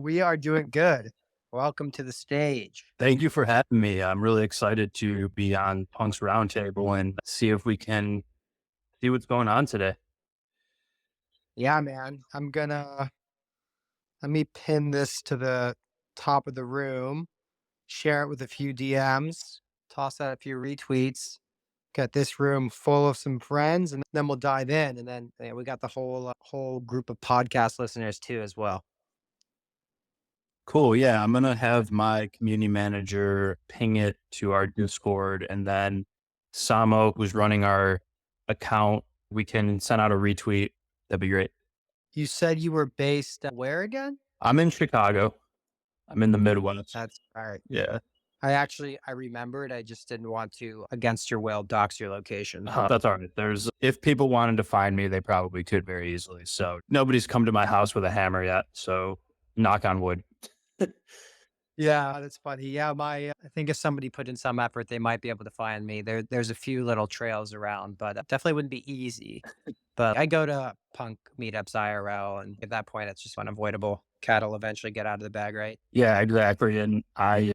We are doing good. Welcome to the stage. Thank you for having me. I'm really excited to be on Punk's Roundtable and see if we can see what's going on today. Yeah, man. Let me pin this to the top of the room, share it with a few DMs, toss out a few retweets, get this room full of some friends, and then we'll dive in. And then we got the whole group of podcast listeners too, as well. Cool. Yeah, I'm going to have my community manager ping it to our Discord, and then Samo, who's running our account, we can send out a retweet. That'd be great. You said you were based where again? I'm in Chicago. I'm in the Midwest. That's all right. Yeah. I remembered. I just didn't want to, against your will, dox your location. That's all right. If people wanted to find me, they probably could very easily. So nobody's come to my house with a hammer yet. So knock on wood. Yeah, that's funny. Yeah, I think if somebody put in some effort, they might be able to find me. There's a few little trails around, but definitely wouldn't be easy. But I go to punk meetups IRL, and at that point, it's just unavoidable. Cat'll eventually get out of the bag, right? Yeah, exactly. And I'm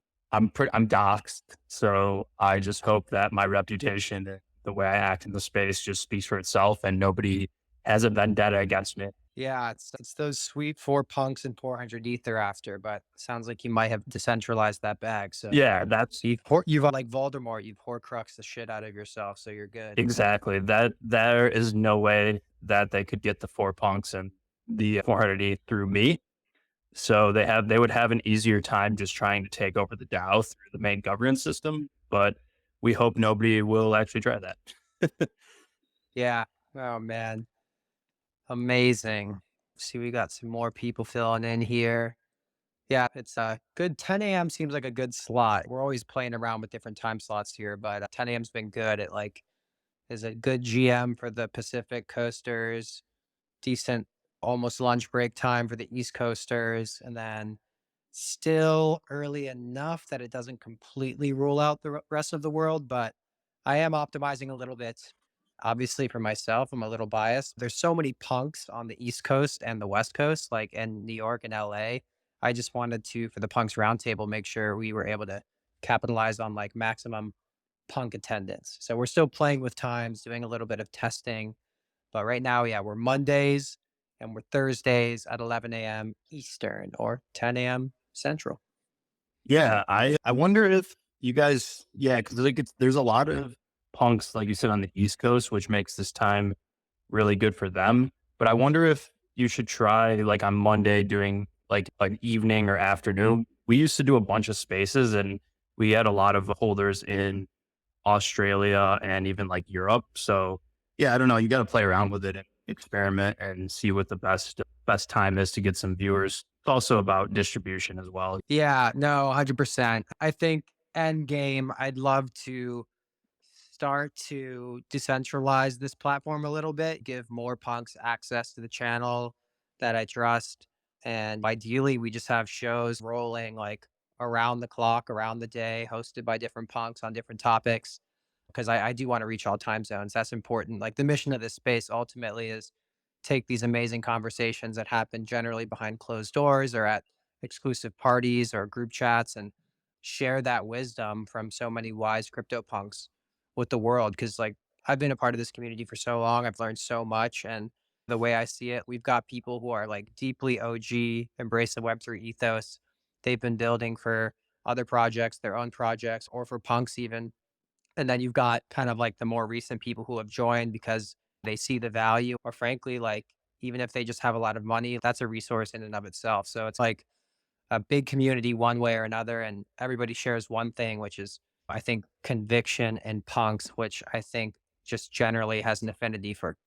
doxxed. So I just hope that my reputation, and the way I act in the space just speaks for itself and nobody has a vendetta against me. Yeah, it's those sweet 4 punks and 400 ether after, but sounds like you might have decentralized that bag. So Yeah, that's you've like Voldemort, you've Horcrux the shit out of yourself, so you're good. exactly that. There is no way that they could get the four punks and the 480 through me. So they would have an easier time just trying to take over the DAO through the main governance system. But we hope nobody will actually try that. Yeah. Oh man. Amazing. See, we got some more people filling in here. Yeah, it's a good 10 a.m. seems like a good slot. We're always playing around with different time slots here, but 10 a.m.'s been good. It like is a good GM for the Pacific coasters, decent almost lunch break time for the East coasters, and then still early enough that it doesn't completely rule out the rest of the world, but I am optimizing a little bit. Obviously, for myself, I'm a little biased. There's so many punks on the East Coast and the West Coast, like in New York and LA. I just wanted to, for the Punks Roundtable, make sure we were able to capitalize on like maximum punk attendance. So we're still playing with times, doing a little bit of testing. But right now, yeah, we're Mondays and we're Thursdays at 11 a.m. Eastern or 10 a.m. Central. Yeah, I wonder if you guys, yeah, because like there's a lot of punks, like you said, on the East Coast, which makes this time really good for them. But I wonder if you should try like on Monday doing like an evening or afternoon. We used to do a bunch of spaces and we had a lot of holders in Australia and even like Europe. So yeah, I don't know. You got to play around with it and experiment and see what the best time is to get some viewers. It's also about distribution as well. Yeah, no, 100%. I think end game, I'd love to start to decentralize this platform a little bit, give more punks access to the channel that I trust. And ideally, we just have shows rolling like around the clock, around the day, hosted by different punks on different topics. Because I do want to reach all time zones. That's important. Like the mission of this space ultimately is take these amazing conversations that happen generally behind closed doors or at exclusive parties or group chats and share that wisdom from so many wise crypto punks with the world. Cause like I've been a part of this community for so long. I've learned so much. And the way I see it, we've got people who are like deeply OG, embrace the Web3 ethos. They've been building for other projects, their own projects, or for punks even. And then you've got kind of like the more recent people who have joined because they see the value, or frankly, like even if they just have a lot of money, that's a resource in and of itself. So it's like a big community one way or another. And everybody shares one thing, which is, I think, conviction and punks, which I think just generally has an affinity for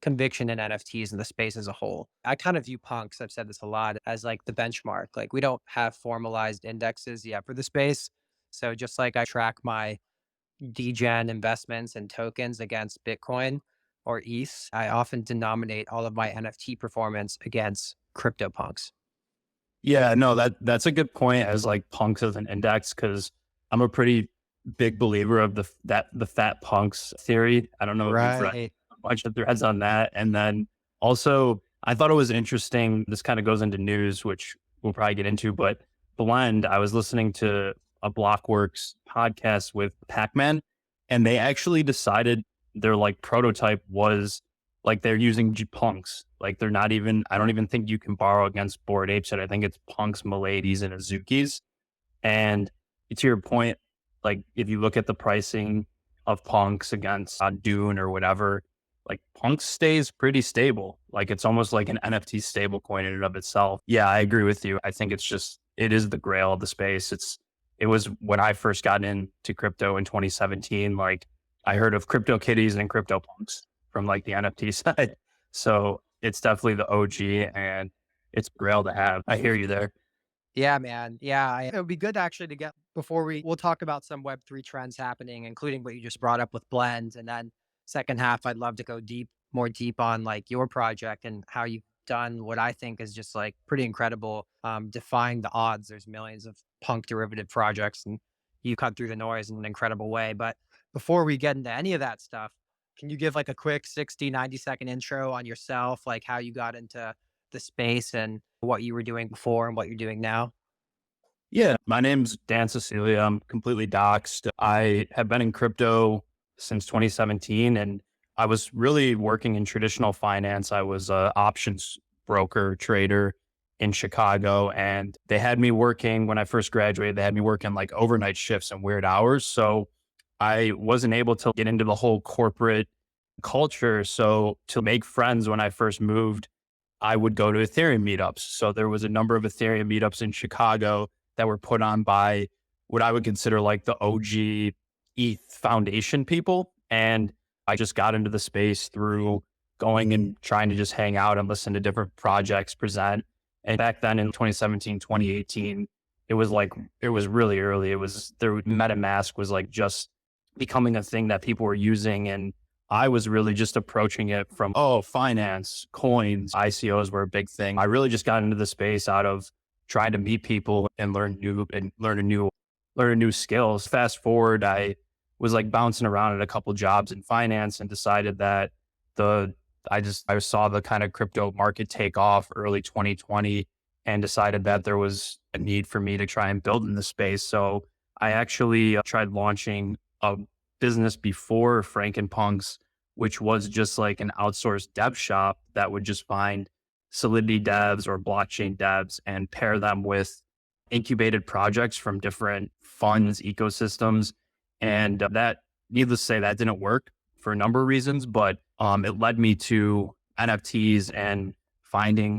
conviction in NFTs and the space as a whole. I kind of view punks, I've said this a lot, as like the benchmark. Like we don't have formalized indexes yet for the space. So just like I track my degen investments and tokens against Bitcoin or ETH, I often denominate all of my NFT performance against CryptoPunks. Yeah, no, that's a good point as like punks as an index because I'm a pretty big believer of the fat punks theory. I don't know if you've read Right. a bunch of threads on that. And then also I thought it was interesting. This kind of goes into news, which we'll probably get into. But Blend, I was listening to a Blockworks podcast with Pac-Man, and they actually decided their like prototype was like they're using punks. Like they're not even, I don't even think you can borrow against Bored Apes. I think it's punks, Miladies, and Azukis. And to your point, like if you look at the pricing of punks against Dune or whatever, like punks stays pretty stable. Like it's almost like an NFT stable coin in and of itself. Yeah, I agree with you. I think it's just, it is the grail of the space. It was when I first got into crypto in 2017, like I heard of crypto kitties and crypto punks from like the NFT side. So it's definitely the OG and it's grail to have. I hear you there. Yeah, man. Yeah, it would be good actually to get before we'll talk about some Web3 trends happening, including what you just brought up with blends. And then second half, I'd love to go more deep on like your project and how you've done what I think is just like pretty incredible, defying the odds. There's millions of punk derivative projects and you cut through the noise in an incredible way. But before we get into any of that stuff, can you give like a quick 60, 90-second intro on yourself, like how you got into the space and what you were doing before and what you're doing now? Yeah, my name's Dan Cecilia. I'm completely doxxed. I have been in crypto since 2017, and I was really working in traditional finance. I was a options broker trader in Chicago, and they had me working when I first graduated. They had me working like overnight shifts and weird hours. So I wasn't able to get into the whole corporate culture. So to make friends when I first moved, I would go to Ethereum meetups. So there was a number of Ethereum meetups in Chicago that were put on by what I would consider like the OG ETH Foundation people. And I just got into the space through going and trying to just hang out and listen to different projects present. And back then in 2017, 2018, it was like, it was really early. It was there, MetaMask was like just becoming a thing that people were using. And I was really just approaching it from, oh, finance, coins, ICOs were a big thing. I really just got into the space out of trying to meet people and learn a new skills. Fast forward, I was like bouncing around at a couple jobs in finance and decided that I saw the kind of crypto market take off early 2020 and decided that there was a need for me to try and build in the space. So I actually tried launching a business before Frankenpunks, which was just like an outsourced dev shop that would just find Solidity devs or blockchain devs and pair them with incubated projects from different funds, ecosystems. And that, needless to say, that didn't work for a number of reasons, but it led me to NFTs and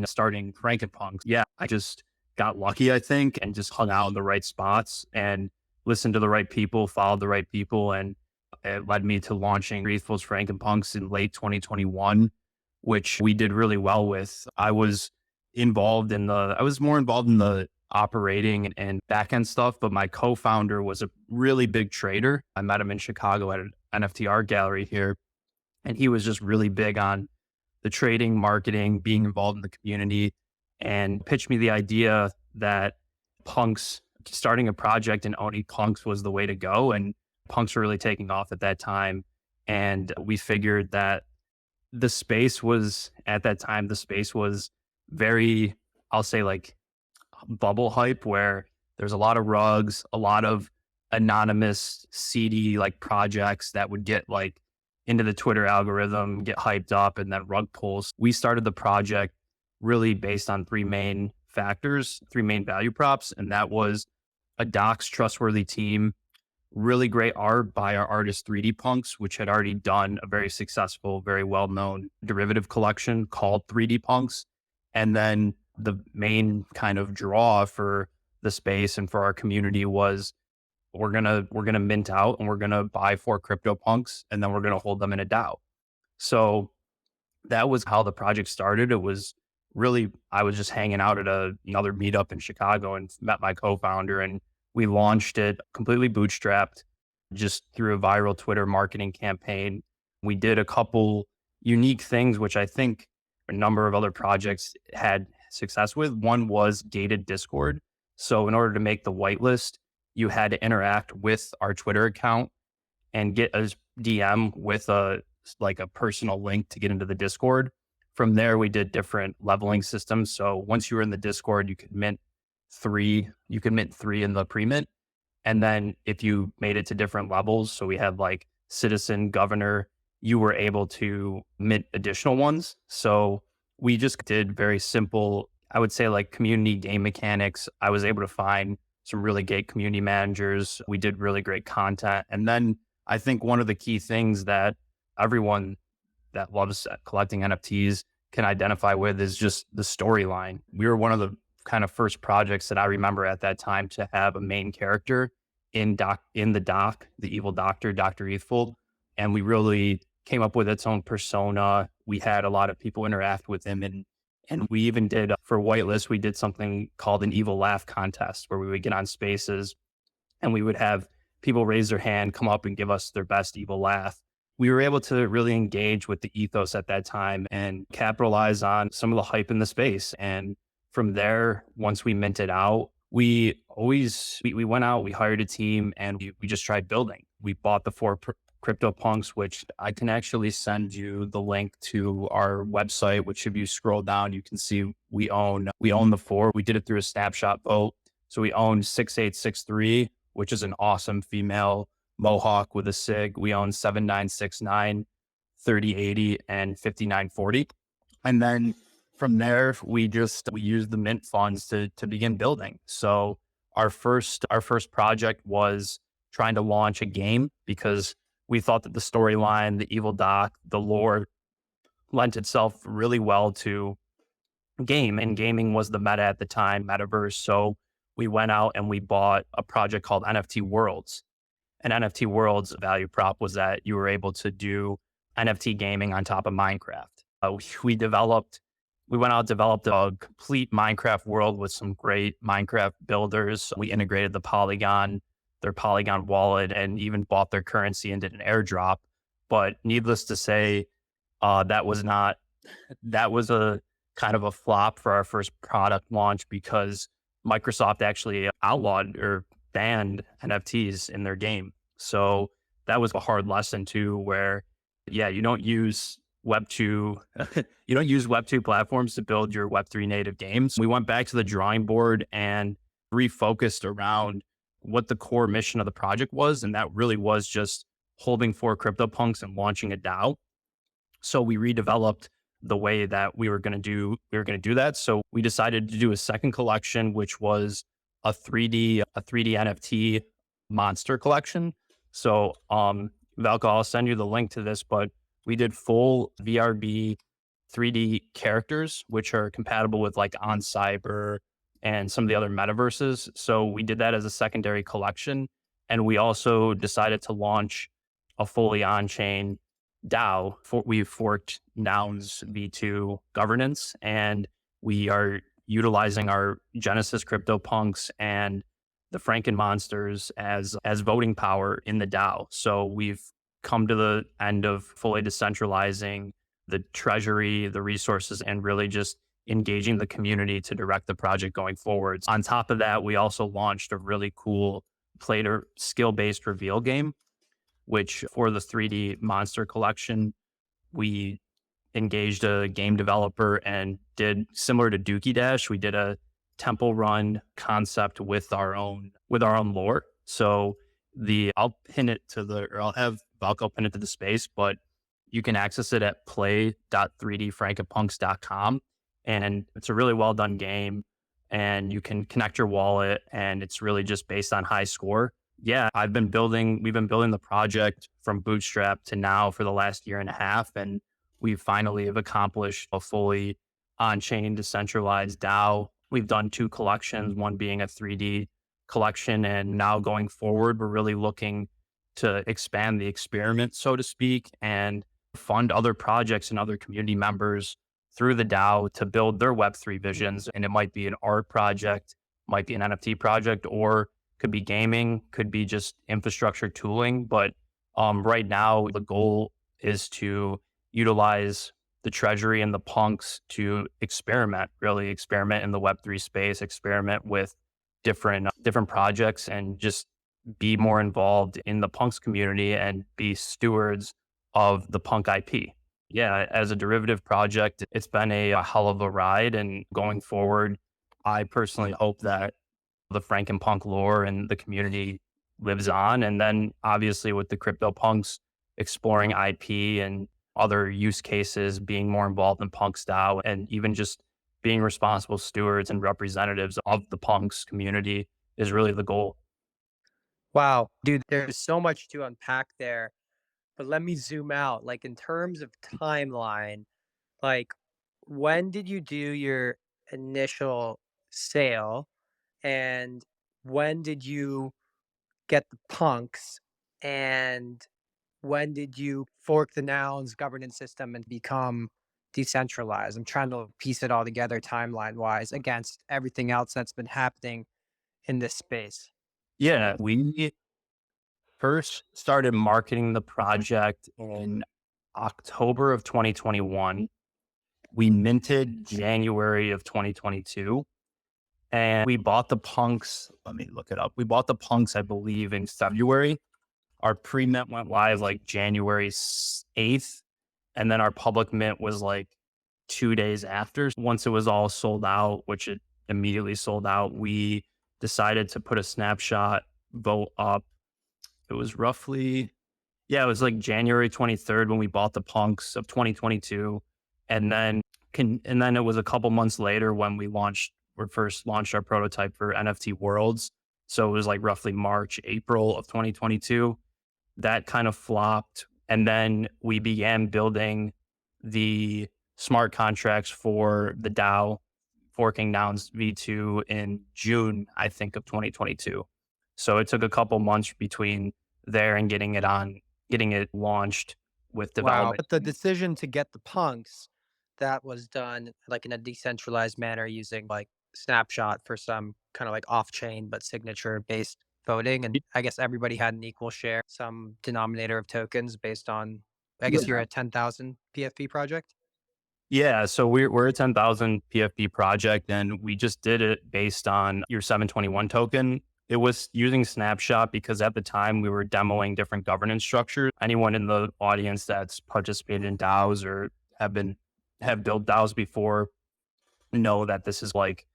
starting Frankenpunks. Yeah, I just got lucky, I think, and just hung out in the right spots and listened to the right people, followed the right people. And it led me to launching Breathfuls Frankenpunks in late 2021, which we did really well with. I was more involved in the operating and back end stuff, but my co-founder was a really big trader. I met him in Chicago at an NFT art gallery here, and he was just really big on the trading, marketing, being involved in the community, and pitched me the idea that punks, starting a project and owning punks was the way to go. And punks were really taking off at that time. And we figured that at that time, the space was very, I'll say like bubble hype, where there's a lot of rugs, a lot of anonymous seedy like projects that would get like into the Twitter algorithm, get hyped up, and then rug pulls. We started the project really based on three main value props. And that was a docs trustworthy team, really great art by our artist 3D Punks, which had already done a very successful, very well-known derivative collection called 3D Punks. And then the main kind of draw for the space and for our community was we're gonna mint out and we're gonna buy 4 crypto punks and then we're gonna hold them in a DAO. So that was how the project started. It was really, I was just hanging out at another meetup in Chicago and met my co-founder, and we launched it completely bootstrapped just through a viral Twitter marketing campaign. We did a couple unique things, which I think a number of other projects had success with. One was gated Discord. So in order to make the whitelist, you had to interact with our Twitter account and get a DM with a personal link to get into the Discord. From there, we did different leveling systems. So once you were in the Discord, you could mint you could mint 3 in the pre-mint. And then if you made it to different levels, so we had like citizen, governor, you were able to mint additional ones. So we just did very simple, I would say like community game mechanics. I was able to find some really great community managers. We did really great content. And then I think one of the key things that everyone that loves collecting NFTs can identify with is just the storyline. We were one of the kind of first projects that I remember at that time to have a main character in the doc, the evil doctor, Dr. Youthful. And we really came up with its own persona. We had a lot of people interact with him, and we even did for whitelist, we did something called an evil laugh contest where we would get on spaces and we would have people raise their hand, come up and give us their best evil laugh. We were able to really engage with the ethos at that time and capitalize on some of the hype in the space. And from there, once we minted out, we went out, we hired a team, and we just tried building. We bought the crypto punks, which I can actually send you the link to our website, which if you scroll down, you can see we own the 4. We did it through a snapshot vote. So we own 6863, which is an awesome female Mohawk with a SIG. We own 7969, 3080, and 5940. And then from there, we used the mint funds to begin building. So our first project was trying to launch a game because we thought that the storyline, the evil doc, the lore lent itself really well to game, and gaming was the meta at the time, metaverse. So we went out and we bought a project called NFT Worlds. And NFT Worlds value prop was that you were able to do NFT gaming on top of Minecraft. We went out, developed a complete Minecraft world with some great Minecraft builders. We integrated their Polygon wallet, and even bought their currency and did an airdrop. But needless to say, that was not, that was a kind of a flop for our first product launch because Microsoft actually outlawed or banned NFTs in their game. So that was a hard lesson too, where yeah, you don't use Web 2, you don't use Web 2 platforms to build your Web 3 native games. We went back to the drawing board and refocused around what the core mission of the project was. And that really was just holding 4 CryptoPunks and launching a DAO. So we redeveloped the way that we were going to do that. So we decided to do a second collection, which was a 3D NFT monster collection. So Valko, I'll send you the link to this, but we did full VRB 3D characters, which are compatible with like On Cyber and some of the other metaverses. So we did that as a secondary collection. And we also decided to launch a fully on-chain DAO. We forked Nouns V2 governance, and we are utilizing our Genesis CryptoPunks and the Franken monsters as voting power in the DAO. So we've come to the end of fully decentralizing the treasury, the resources, and really just engaging the community to direct the project going forwards. On top of that, we also launched a really cool player skill-based reveal game, which for the 3D monster collection, we engaged a game developer and did similar to Dookie Dash. We did a temple run concept with our own lore. So I'll have Valko pin it to the space, but you can access it at play.3dfrankenpunks.com. And it's a really well done game, and you can connect your wallet, and it's really just based on high score. Yeah, we've been building the project from bootstrap to now for the last year and a half. And we finally have accomplished a fully on-chain decentralized DAO. We've done 2 collections, one being a 3D collection. And now going forward, we're really looking to expand the experiment, so to speak, and fund other projects and other community members through the DAO to build their Web3 visions. And it might be an art project, might be an NFT project, or could be gaming, could be just infrastructure tooling. But right now, the goal is to utilize the treasury and the punks to really experiment in the Web3 space, experiment with different projects, and just be more involved in the punks community and be stewards of the punk IP. Yeah, as a derivative project, it's been a hell of a ride. And going forward, I personally hope that the Frankenpunk lore and the community lives on. And then obviously with the CryptoPunks exploring IP and other use cases, being more involved in Punks DAO, and even just being responsible stewards and representatives of the Punks community is really the goal. Wow, dude, there's so much to unpack there. But let me zoom out. Like in terms of timeline, like when did you do your initial sale and when did you get the punks and when did you fork the nouns governance system and become decentralized? I'm trying to piece it all together timeline wise against everything else that's been happening in this space. Yeah, we first started marketing the project in October of 2021. We minted January of 2022. And we bought the punks. Let me look it up. We bought the punks, I believe, in February. Our pre mint went live like January 8th. And then our public mint was like 2 days after. Once it was all sold out, which it immediately sold out, we decided to put a snapshot vote up. It was roughly, yeah, it was like January 23rd when we bought the punks of 2022. And then and then it was a couple months later when we first launched our prototype for NFT Worlds. So it was like roughly March, April of 2022. That kind of flopped. And then we began building the smart contracts for the DAO, forking Nouns V2 in June, I think, of 2022. So it took a couple months between there and getting it launched with Wow. development. But the decision to get the punks, that was done like in a decentralized manner using like Snapshot for some kind of like off chain but signature based voting. And I guess everybody had an equal share, some denominator of tokens based on, I guess you're Yeah. a 10,000 PFP project. Yeah, so we're a 10,000 PFP project, and we just did it based on your 721 token. It was using Snapshot because at the time we were demoing different governance structures. Anyone in the audience that's participated in DAOs or have built DAOs before know that this is like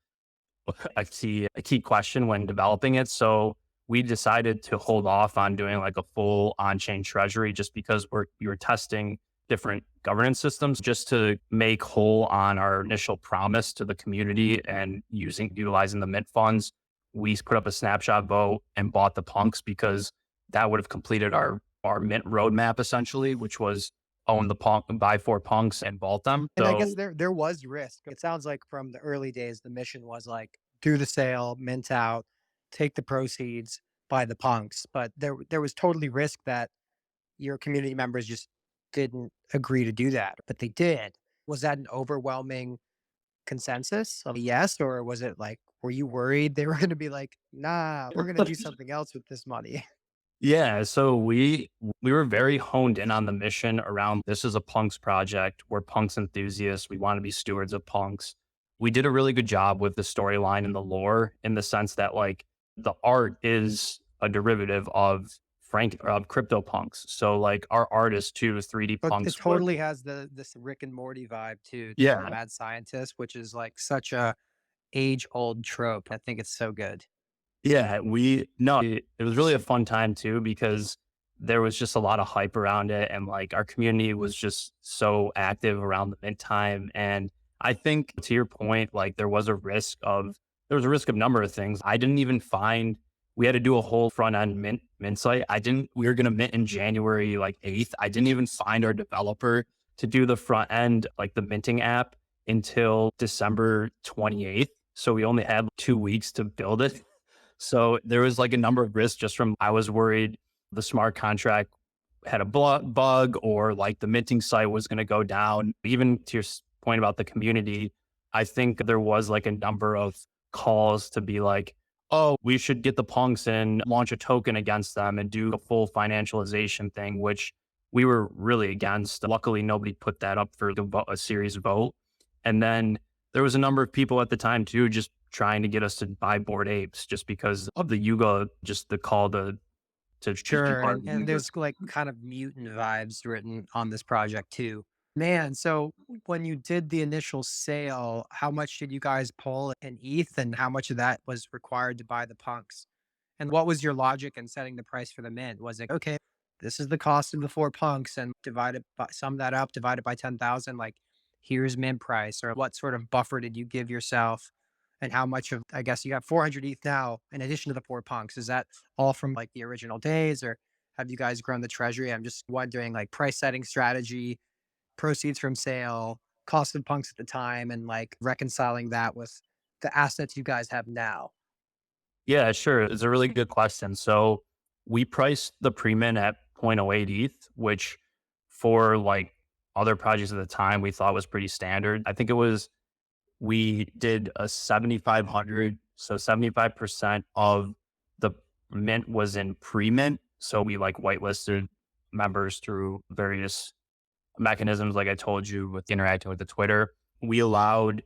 a key question when developing it. So we decided to hold off on doing like a full on-chain treasury just because we were testing different governance systems just to make whole on our initial promise to the community and utilizing the mint funds. We put up a snapshot vote and bought the punks because that would have completed our mint roadmap essentially, which was own the punk, buy four punks and vault them. And I guess So there was risk. It sounds like from the early days, the mission was like do the sale, mint out, take the proceeds, buy the punks. But there was totally risk that your community members just didn't agree to do that, but they did. Was that an overwhelming consensus of a yes, or was it like, were you worried they were going to be like, nah, we're going to do something else with this money? yeah, so we were very honed in on the mission around this is a punks project. We're punks enthusiasts. We want to be stewards of punks. We did a really good job with the storyline and the lore in the sense that like the art is a derivative of crypto punks. So like our artist too is 3D But it punks. totally has this Rick and Morty vibe too, the Yeah, mad scientist, which is like such a age old trope. I think it's so good. yeah, it was really a fun time too because there was just a lot of hype around it and like our community was just so active around the mint time. And I think to your point, like there was a risk of number of things. I didn't even find we had to do a whole front end mint site. We were gonna mint in January like 8th. I didn't even find our developer to do the front end, like the minting app until December 28th. So we only had 2 weeks to build it. So there was like a number of risks just from I was worried the smart contract had a bug or like the minting site was going to go down. Even to your point about the community, I think there was like a number of calls to be like, oh, we should get the punks and launch a token against them and do a full financialization thing, which we were really against. Luckily, nobody put that up for a series vote. And then there was a number of people at the time too, just trying to get us to buy Bored Apes just because of the Yuga, just the call to just be Sure. part of And the Yuga. there's like kind of mutant vibes written on this project too. Man, so when you did the initial sale, how much did you guys pull in ETH and how much of that was required to buy the punks? And what was your logic in setting the price for the mint? Was it, okay, this is the cost of the four punks and divide it by, sum that up, divide it by 10,000, like here's mint price? Or what sort of buffer did you give yourself? And how much of, I guess you got 400 ETH now in addition to the four punks? Is that all from like the original days or have you guys grown the treasury? I'm just wondering, like, price setting strategy, proceeds from sale, cost of punks at the time, and like reconciling that with the assets you guys have now. Yeah, sure. It's a really good question. So we priced the pre-mint at 0.08 ETH, which for like other projects at the time we thought was pretty standard. I think it was we did a 7,500. So 75% of the mint was in pre-mint. So we like whitelisted members through various mechanisms, like I told you, with interacting with the Twitter. We allowed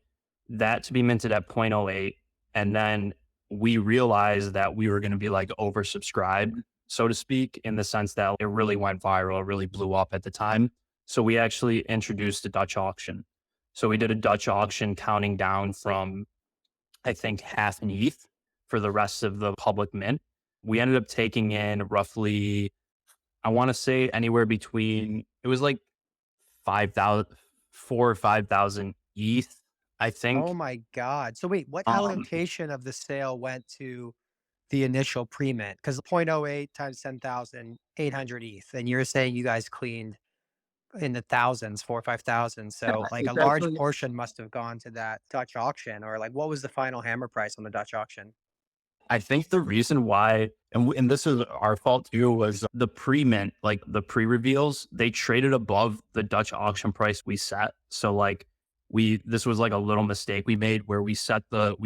that to be minted at 0.08. And then we realized that we were going to be like oversubscribed, so to speak, in the sense that it really went viral, it really blew up at the time. So we actually introduced a Dutch auction. So we did a Dutch auction counting down from, I think, half an ETH for the rest of the public mint. We ended up taking in roughly, I want to say anywhere between, it was like 5,000, 4 or 5,000 ETH, I Oh think. my God. So wait, what Um, allocation of the sale went to the initial pre-mint? Because 0.08 times 10,000, 800 ETH. And you're saying you guys cleaned in the thousands, four or 5,000. So like a it's large actually, portion must have gone to that Dutch auction, or like what was the final hammer price on the Dutch auction? I think the reason why, and this is our fault too, was the pre-mint, like the pre-reveals, they traded above the Dutch auction price we set. So like this was like a little mistake we made where we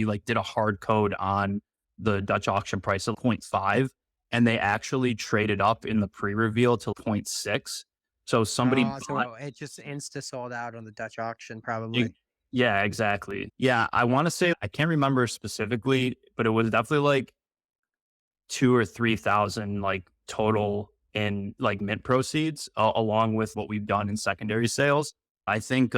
like did a hard code on the Dutch auction price of zero point 0.5, and they actually traded up in the pre-reveal to zero point 0.6. So somebody bought. So it just insta sold out on the Dutch auction, Ex probably. Yeah, exactly. Yeah, I wanna say I can't remember specifically, but it was definitely like 2 or 3,000 like total in like mint proceeds, along with what we've done in secondary sales. I think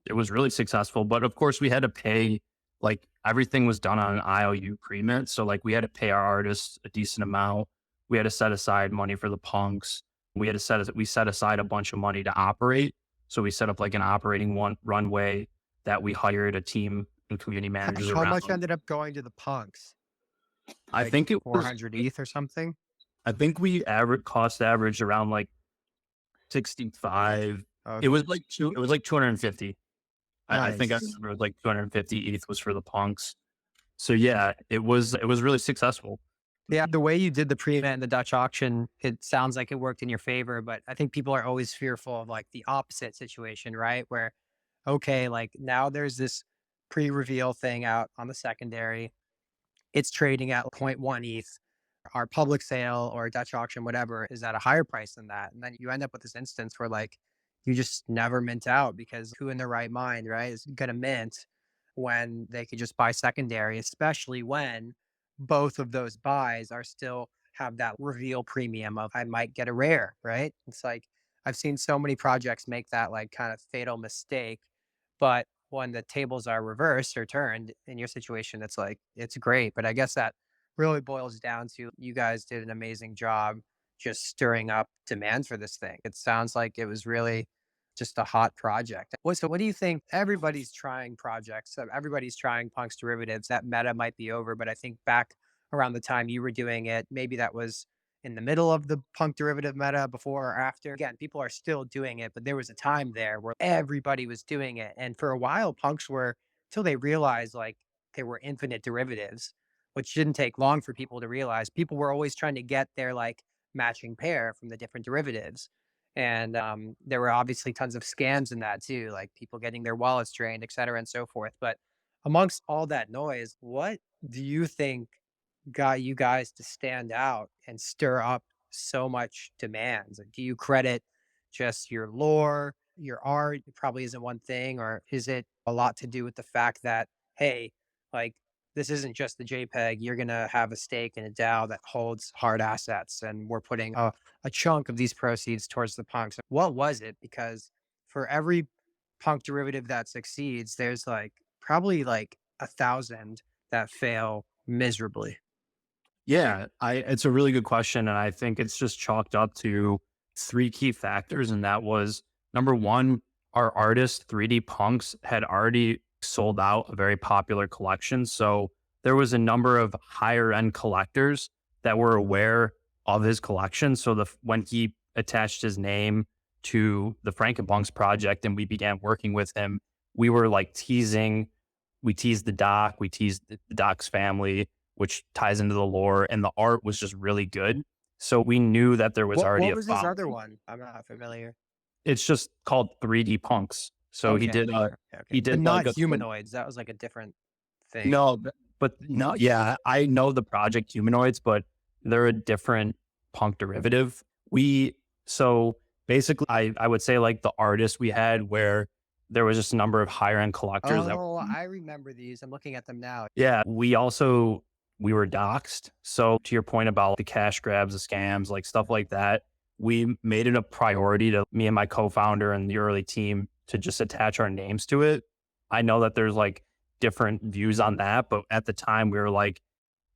it was really successful, but of course we had to pay, like everything was done on an IOU pre-mint, so like we had to pay our artists a decent amount. We had to set aside money for the punks. We set aside a bunch of money to operate. So we set up like an operating one runway that we hired a team and community managers How much around. ended up going to the punks? I Like think it was 400 ETH or something? I think we cost average around like 65. Okay, It was like 250. I think I nice. remember it was like 250 ETH was for the punks. So yeah, it was really successful. Yeah, the way you did the pre-event and the Dutch auction, it sounds like it worked in your favor, but I think people are always fearful of like the opposite situation, right? Where, okay, like now there's this pre-reveal thing out on the secondary. It's trading at point 0.1 ETH. Our public sale or Dutch auction, whatever, is at a higher price than that. And then you end up with this instance where like you just never mint out because who in their right mind, right, is going to mint when they could just buy secondary, especially when both of those buys are still have that reveal premium of I might get a rare, right? It's like I've seen so many projects make that like kind of fatal mistake. But when the tables are reversed or turned in your situation, it's like it's great. But I guess that really boils down to you guys did an amazing job just stirring up demand for this thing. It sounds like it was really just a hot project. What do you think? Everybody's trying projects. Everybody's trying punks derivatives. That meta might be over, but I think back around the time you were doing it, maybe that was in the middle of the punk derivative meta before or after. Again, people are still doing it, but there was a time there where everybody was doing it. And for a while, punks were, till they realized like there were infinite derivatives, which didn't take long for people to realize. People were always trying to get their like matching pair from the different derivatives. And there were obviously tons of scams in that too, like people getting their wallets drained, et cetera, and so forth. But amongst all that noise, what do you think got you guys to stand out and stir up so much demand? Like, do you credit just your lore, your art? It probably isn't one thing, or is it a lot to do with the fact that, hey, like this isn't just the JPEG. You're gonna have a stake in a DAO that holds hard assets, and we're putting a chunk of these proceeds towards the punks. What was it? Because for every punk derivative that succeeds, there's like probably like 1,000 that fail miserably. Yeah, I it's a really good question, and I think it's just chalked up to three key factors, and that was number one, our artist 3D Punks had already sold out a very popular collection, so there was a number of higher end collectors that were aware of his collection. So when he attached his name to the Frankenpunks project and we began working with him, we were like we teased the doc, we teased the doc's family, which ties into the lore, and the art was just really good. So we knew that there was already What a was his following. other one? I'm not familiar. It's just called 3D Punks. So Okay. Okay, he okay. But did not like a humanoids. That was like a different thing. no, but no, yeah, I know the project Humanoids, but they're a different punk derivative. We so basically I would say like the artists we had where there was just a number of higher end collectors that Oh, I remember these. I'm looking at them now. yeah, we were doxxed. So to your point about the cash grabs, the scams, like stuff like that, we made it a priority to me and my co-founder and the early team to just attach our names to it. I know that there's like different views on that, but at the time we were like,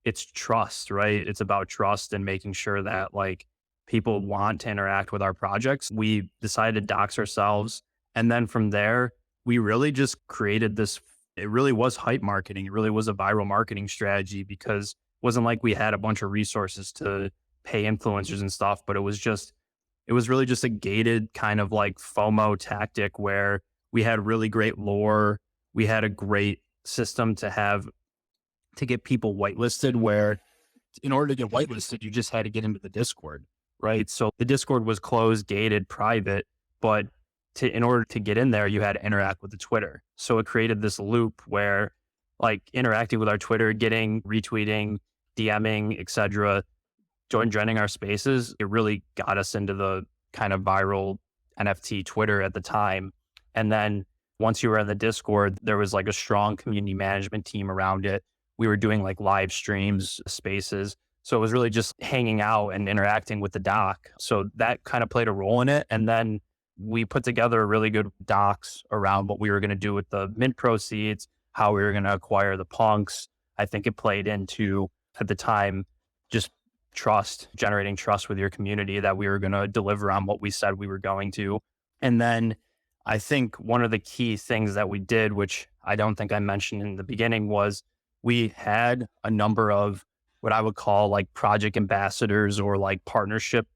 it's trust, right? It's about trust and making sure that like people want to interact with our projects. We decided to dox ourselves. And then from there, we really just created this. It really was hype marketing. It really was a viral marketing strategy because it wasn't like we had a bunch of resources to pay influencers and stuff, but it was really just a gated kind of like FOMO tactic where we had really great lore. We had a great system to get people whitelisted where in order to get whitelisted, you just had to get into the Discord, right? So the Discord was closed, gated, private, but in order to get in there, you had to interact with the Twitter. So it created this loop where like interacting with our Twitter, getting retweeting, DMing, etc., joining our spaces, it really got us into the kind of viral NFT Twitter at the time. And then once you were in the Discord, there was like a strong community management team around it. We were doing like live streams, spaces. So it was really just hanging out and interacting with the doc. So that kind of played a role in it. And then we put together a really good docs around what we were going to do with the mint proceeds, how we were going to acquire the punks. I think it played into at the time just generating trust with your community that we were going to deliver on what we said we were going to. And then I think one of the key things that we did, which I don't think I mentioned in the beginning, was we had a number of what I would call like project ambassadors or like partnership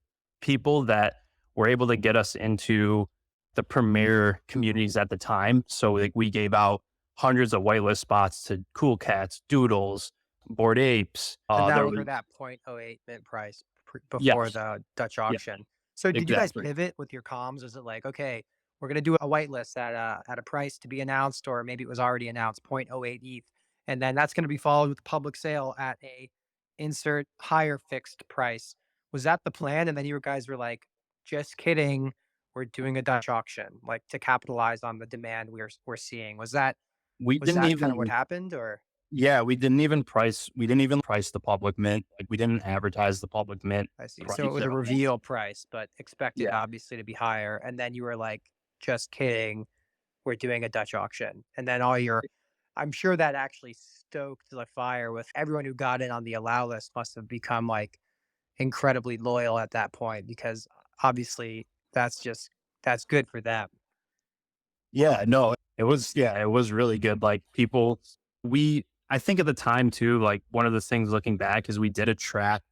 people that were able to get us into the premier communities at the time. So like we gave out hundreds of whitelist spots to Cool Cats, Doodles, Bored Apes. And that There was was for that point oh 0.08 mint price before yes, the Dutch yeah, auction. So did you guys exactly. pivot with your comms? Was it like, okay, we're gonna do a whitelist at a price to be announced, or maybe it was already announced point oh 0.08 ETH, and then that's gonna be followed with public sale at a insert higher fixed price. Was that the plan? And then you guys were like, just kidding, we're doing a Dutch auction, like to capitalize on the demand we're seeing. We Was didn't that kind of what even happened, or yeah, we didn't even price the public mint. Like we didn't advertise the public mint I see. So it price was at a all. reveal price, but expected Yeah. obviously to be higher. And then you were like, just kidding, we're doing a Dutch auction. And then all your, I'm sure that actually stoked the fire with everyone who got in on the allow list must have become like incredibly loyal at that point because obviously that's just, that's good for them. Yeah, no, it was really good. Like people I think at the time too, like one of the things looking back is we did attract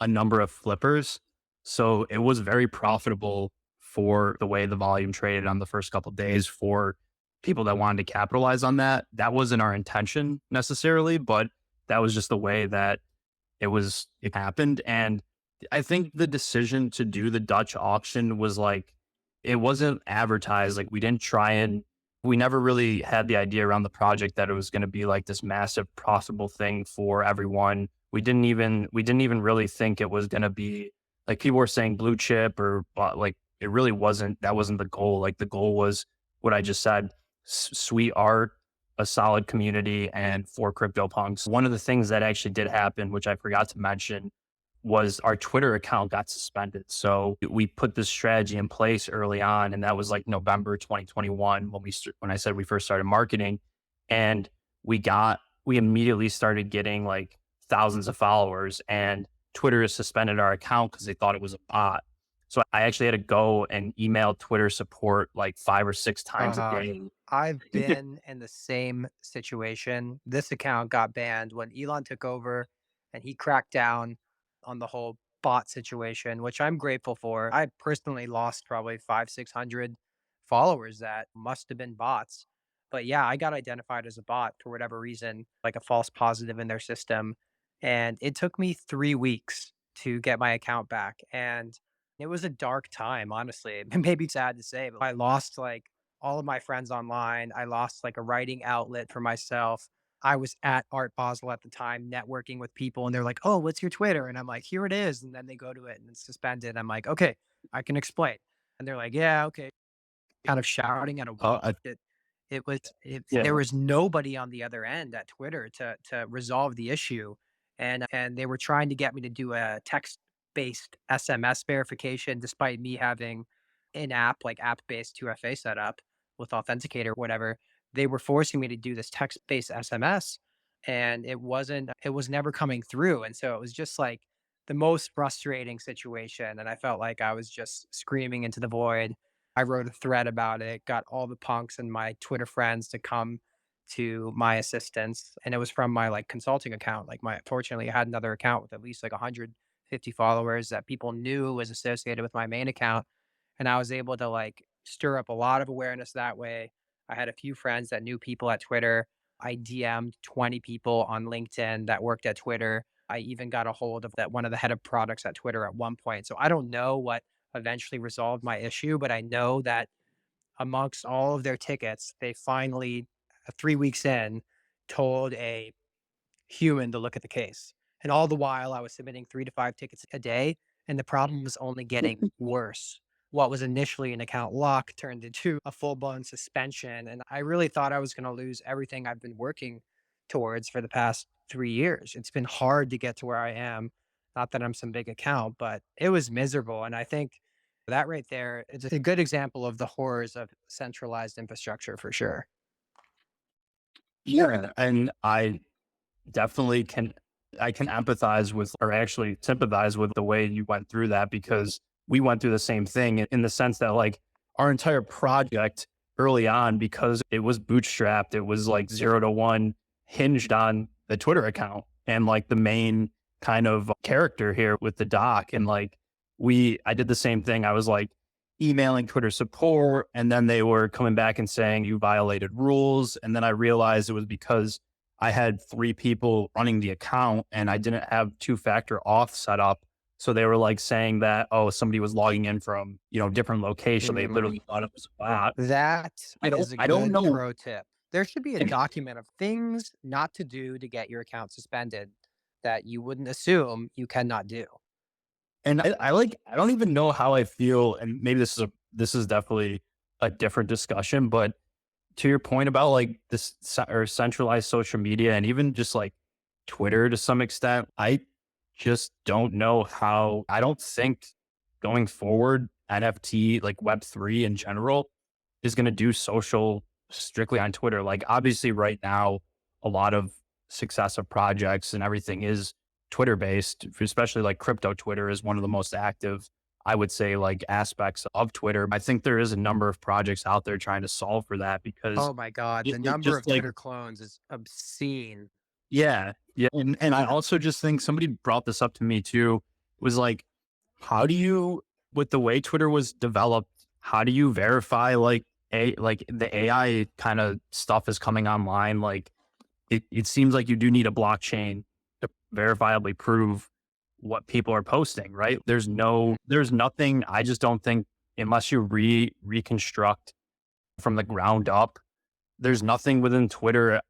a number of flippers. So it was very profitable for the way the volume traded on the first couple of days for people that wanted to capitalize on that. That wasn't our intention necessarily, but that was just the way that it happened. And I think the decision to do the Dutch auction was like, it wasn't advertised. Like we never really had the idea around the project that it was going to be like this massive profitable thing for everyone. We didn't even really think it was going to be like people were saying blue chip or like it really wasn't, that wasn't the goal. Like the goal was what I just said, sweet art, a solid community and for crypto punks. One of the things that actually did happen, which I forgot to mention, was our Twitter account got suspended. So we put this strategy in place early on, and that was like November 2021 when when I said we first started marketing, and we immediately started getting like thousands of followers, and Twitter has suspended our account because they thought it was a bot. So I actually had to go and email Twitter support like 5 or 6 times a Uh, day. I've been in the same situation. This account got banned when Elon took over and he cracked down on the whole bot situation, which I'm grateful for. I personally lost probably 600 followers that must have been bots. But yeah, I got identified as a bot for whatever reason, like a false positive in their system. And it took me 3 weeks to get my account back. And it was a dark time, honestly. It may be sad to say, but I lost like all of my friends online. I lost like a writing outlet for myself. I was at Art Basel at the time, networking with people, and they're like, "Oh, what's your Twitter?" And I'm like, "Here it is." And then they go to it and it's suspended. I'm like, "Okay, I can explain." And they're like, "Yeah, okay." Kind of shouting at a Oh, I, it was it there yeah. was nobody on the other end at Twitter to resolve the issue, and they were trying to get me to do a text-based SMS verification despite me having in-app, like, app-based 2FA set up with Authenticator, whatever. They were forcing me to do this text-based SMS, and it was never coming through, and so it was just, like, the most frustrating situation, and I felt like I was just screaming into the void. I wrote a thread about it, got all the punks and my Twitter friends to come to my assistance. And it was from my like consulting account. Like fortunately I had another account with at least like 150 followers that people knew was associated with my main account. And I was able to like stir up a lot of awareness that way. I had a few friends that knew people at Twitter. I DM'd 20 people on LinkedIn that worked at Twitter. I even got a hold of that one of the head of products at Twitter at one point. So I don't know what eventually resolved my issue, but I know that amongst all of their tickets, they finally, 3 weeks in, told a human to look at the case. And all the while, I was submitting 3 to 5 tickets a day, and the problem was only getting worse. What was initially an account lock turned into a full blown suspension. And I really thought I was going to lose everything I've been working towards for the past 3 years. It's been hard to get to where I am. Not that I'm some big account, but it was miserable. And I think that right there is a good example of the horrors of centralized infrastructure for sure. Yeah. And definitely I can empathize with, or actually sympathize with the way you went through that, because we went through the same thing in the sense that like our entire project early on, because it was bootstrapped, it was like 0 to 1 hinged on the Twitter account and like the main kind of character here with the doc. And like I did the same thing. I was like emailing Twitter support, and then they were coming back and saying you violated rules. And then I realized it was because I had 3 people running the account and I didn't have 2-factor auth set up. So they were like saying that, oh, somebody was logging in from, different location. They Mm. literally thought it was a bot. That is a I don't good know. pro tip. There should be a And, document of things not to do to get your account suspended that you wouldn't assume you cannot do. and I don't even know how I feel. And maybe this is definitely a different discussion, but to your point about like this or centralized social media and even just like Twitter to some extent, I just don't know how. I don't think going forward, NFT, like Web3 in general, is going to do social strictly on Twitter. Like, obviously, right now, a lot of successive projects and everything is Twitter based, especially like crypto Twitter is one of the most active, I would say, like aspects of Twitter. I think there is a number of projects out there trying to solve for that because Oh my god, the it number just of like, Twitter clones is obscene. yeah, yeah. And I also just think somebody brought this up to me too, was like, how do you, with the way Twitter was developed, how do you verify like the AI kind of stuff is coming online? Like it seems like you do need a blockchain to verifiably prove what people are posting, right? There's nothing. I just don't think, unless you reconstruct from the ground up, there's nothing within Twitter,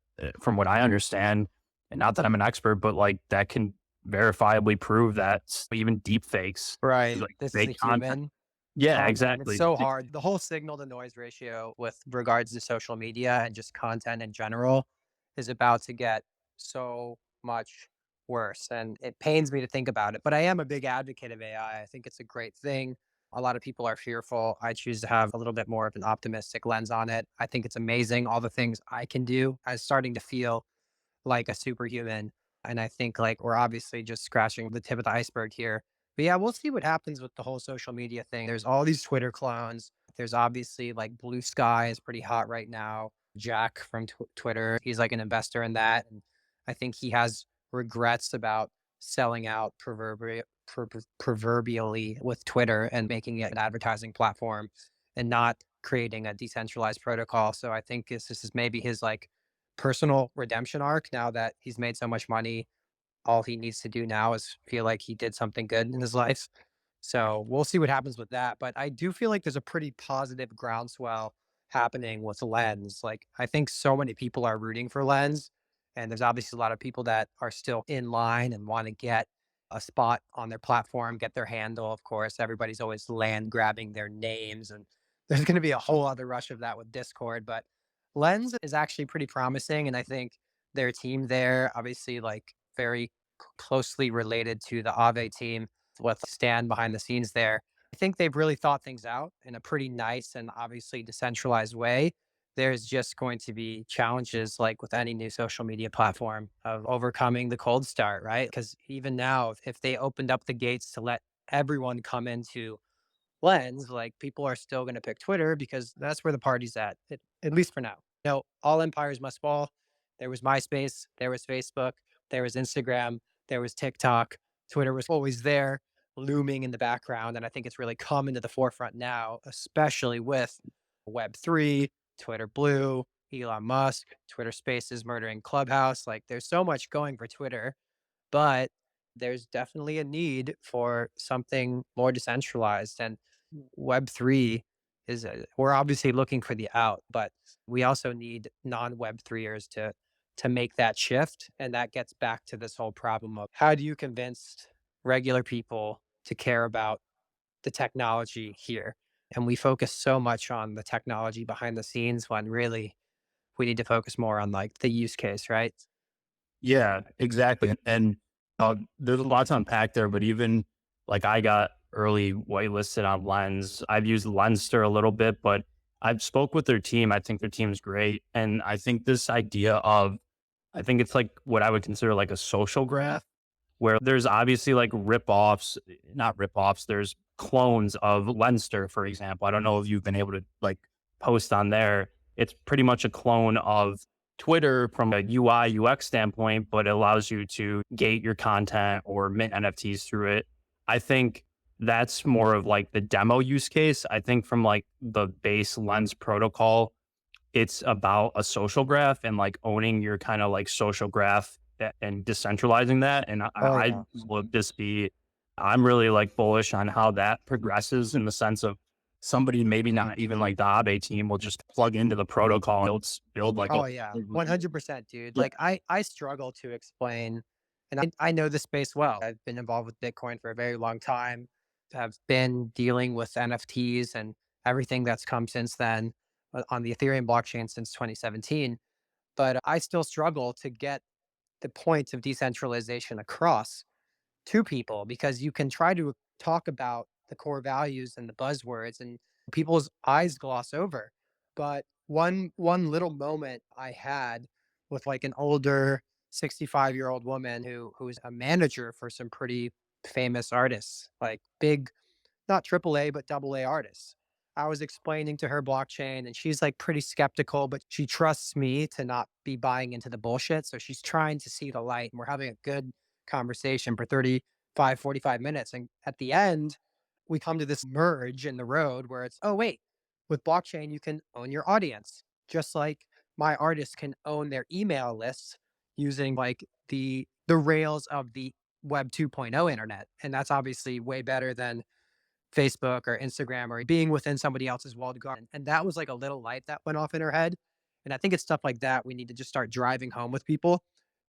from what I understand, and not that I'm an expert, but like that can verifiably prove that even deep fakes, Right. like This is a fake content. human. Yeah, Oh man, it's exactly. so hard. The whole signal to noise ratio with regards to social media and just content in general is about to get so much worse. And it pains me to think about it. But I am a big advocate of AI. I think it's a great thing. A lot of people are fearful. I choose to have a little bit more of an optimistic lens on it. I think it's amazing, all the things I can do. I'm starting to feel like a superhuman. And I think like we're obviously just scratching the tip of the iceberg here. But yeah, we'll see what happens with the whole social media thing. There's all these Twitter clones. There's obviously like Blue Sky is pretty hot right now. Jack from Twitter, he's like an investor in that. And I think he has regrets about selling out proverbially with Twitter and making it an advertising platform and not creating a decentralized protocol. So I think this is maybe his like personal redemption arc now that he's made so much money. All he needs to do now is feel like he did something good in his life. So we'll see what happens with that. But I do feel like there's a pretty positive groundswell happening with Lens. Like, I think so many people are rooting for Lens. And there's obviously a lot of people that are still in line and want to get a spot on their platform, get their handle. Of course, everybody's always land grabbing their names. And there's going to be a whole other rush of that with Discord. But Lens is actually pretty promising. And I think their team there, obviously, like very closely related to the Aave team with Stan behind the scenes there. I think they've really thought things out in a pretty nice and obviously decentralized way. There's just going to be challenges like with any new social media platform of overcoming the cold start, right? Because even now, if they opened up the gates to let everyone come into Lens, like people are still going to pick Twitter because that's where the party's at least for now. All empires must fall. There was MySpace, there was Facebook, there was Instagram, there was TikTok. Twitter was always there, looming in the background. And I think it's really come into the forefront now, especially with Web3, Twitter Blue, Elon Musk, Twitter Spaces murdering Clubhouse. Like there's so much going for Twitter, but there's definitely a need for something more decentralized. And Web3 is, we're obviously looking for the out, but we also need non Web3ers to make that shift. And that gets back to this whole problem of how do you convince regular people to care about the technology here? And we focus so much on the technology behind the scenes when really we need to focus more on like the use case, right? Yeah, exactly. And there's a lot to unpack there, but even like I got early whitelisted on Lens. I've used Lenster a little bit, but I've spoke with their team. I think their team's great. And I think this idea of, I think it's like what I would consider like a social graph where there's obviously like rip-offs, not rip-offs, there's clones of Lenster, for example. I don't know if you've been able to like post on there. It's pretty much a clone of Twitter from a UI UX standpoint, but it allows you to gate your content or mint NFTs through it. I think that's more of like the demo use case. I think from like the base Lens protocol, it's about a social graph and like owning your kind of like social graph and decentralizing that. And Oh, I yeah. would just be, I'm really like bullish on how that progresses in the sense of somebody maybe not even like the Aave team will just plug into the protocol and build like a, Oh yeah, 100%, dude. yeah, Like I struggle to explain, and I know the space well. I've been involved with Bitcoin for a very long time. Have been dealing with NFTs and everything that's come since then on the Ethereum blockchain since 2017. But I still struggle to get the point of decentralization across to people because you can try to talk about the core values and the buzzwords and people's eyes gloss over. But one little moment I had with like an older 65-year-old woman who's a manager for some pretty famous artists, like big, not AAA, but AA artists. I was explaining to her blockchain and she's like pretty skeptical, but she trusts me to not be buying into the bullshit. So she's trying to see the light and we're having a good conversation for 35, 45 minutes. And at the end, we come to this merge in the road where it's, oh, wait, with blockchain, you can own your audience, just like my artists can own their email lists using like the rails of the Web 2.0 internet. And that's obviously way better than Facebook or Instagram or being within somebody else's walled garden. And that was like a little light that went off in her head. And I think it's stuff like that we need to just start driving home with people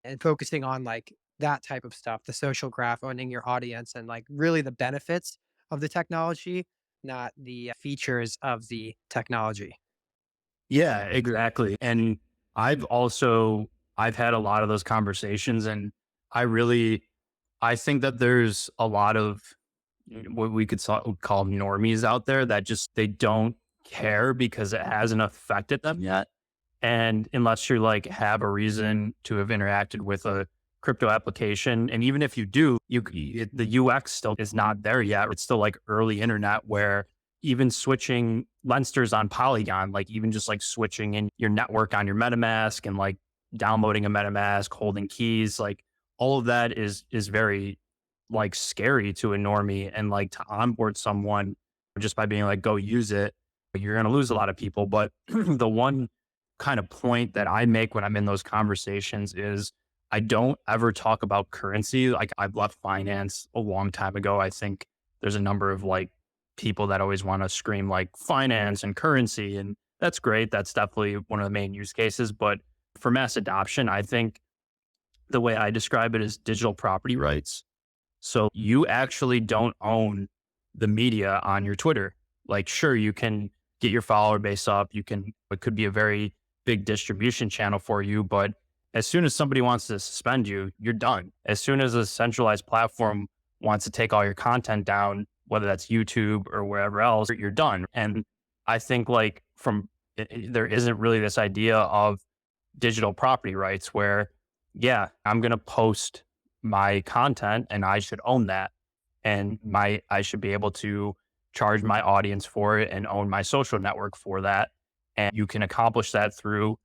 and focusing on like that type of stuff, the social graph, owning your audience, and like really the benefits of the technology, not the features of the technology. yeah, exactly. And I've also, I've had a lot of those conversations and I really, I think that there's a lot of what we could call normies out there that just they don't care because it hasn't affected them yet. And unless you like have a reason to have interacted with a crypto application, and even if you do, the UX still is not there yet. It's still like early internet where even switching Lensters on Polygon, like even just like switching in your network on your MetaMask and like downloading a MetaMask, holding keys, like all of that is very like scary to a normie, and like to onboard someone just by being like, go use it, you're going to lose a lot of people. But the one kind of point that I make when I'm in those conversations is I don't ever talk about currency. Like I've left finance a long time ago. I think there's a number of like people that always want to scream like finance and currency. And that's great. That's definitely one of the main use cases. But for mass adoption, I think the way I describe it is digital property rights. So you actually don't own the media on your Twitter. Like, sure, you can get your follower base up. It could be a very big distribution channel for you. But as soon as somebody wants to suspend you, you're done. As soon as a centralized platform wants to take all your content down, whether that's YouTube or wherever else, you're done. And I think like there isn't really this idea of digital property rights where, yeah, I'm going to post my content and I should own that. And I should be able to charge my audience for it and own my social network for that. And you can accomplish that through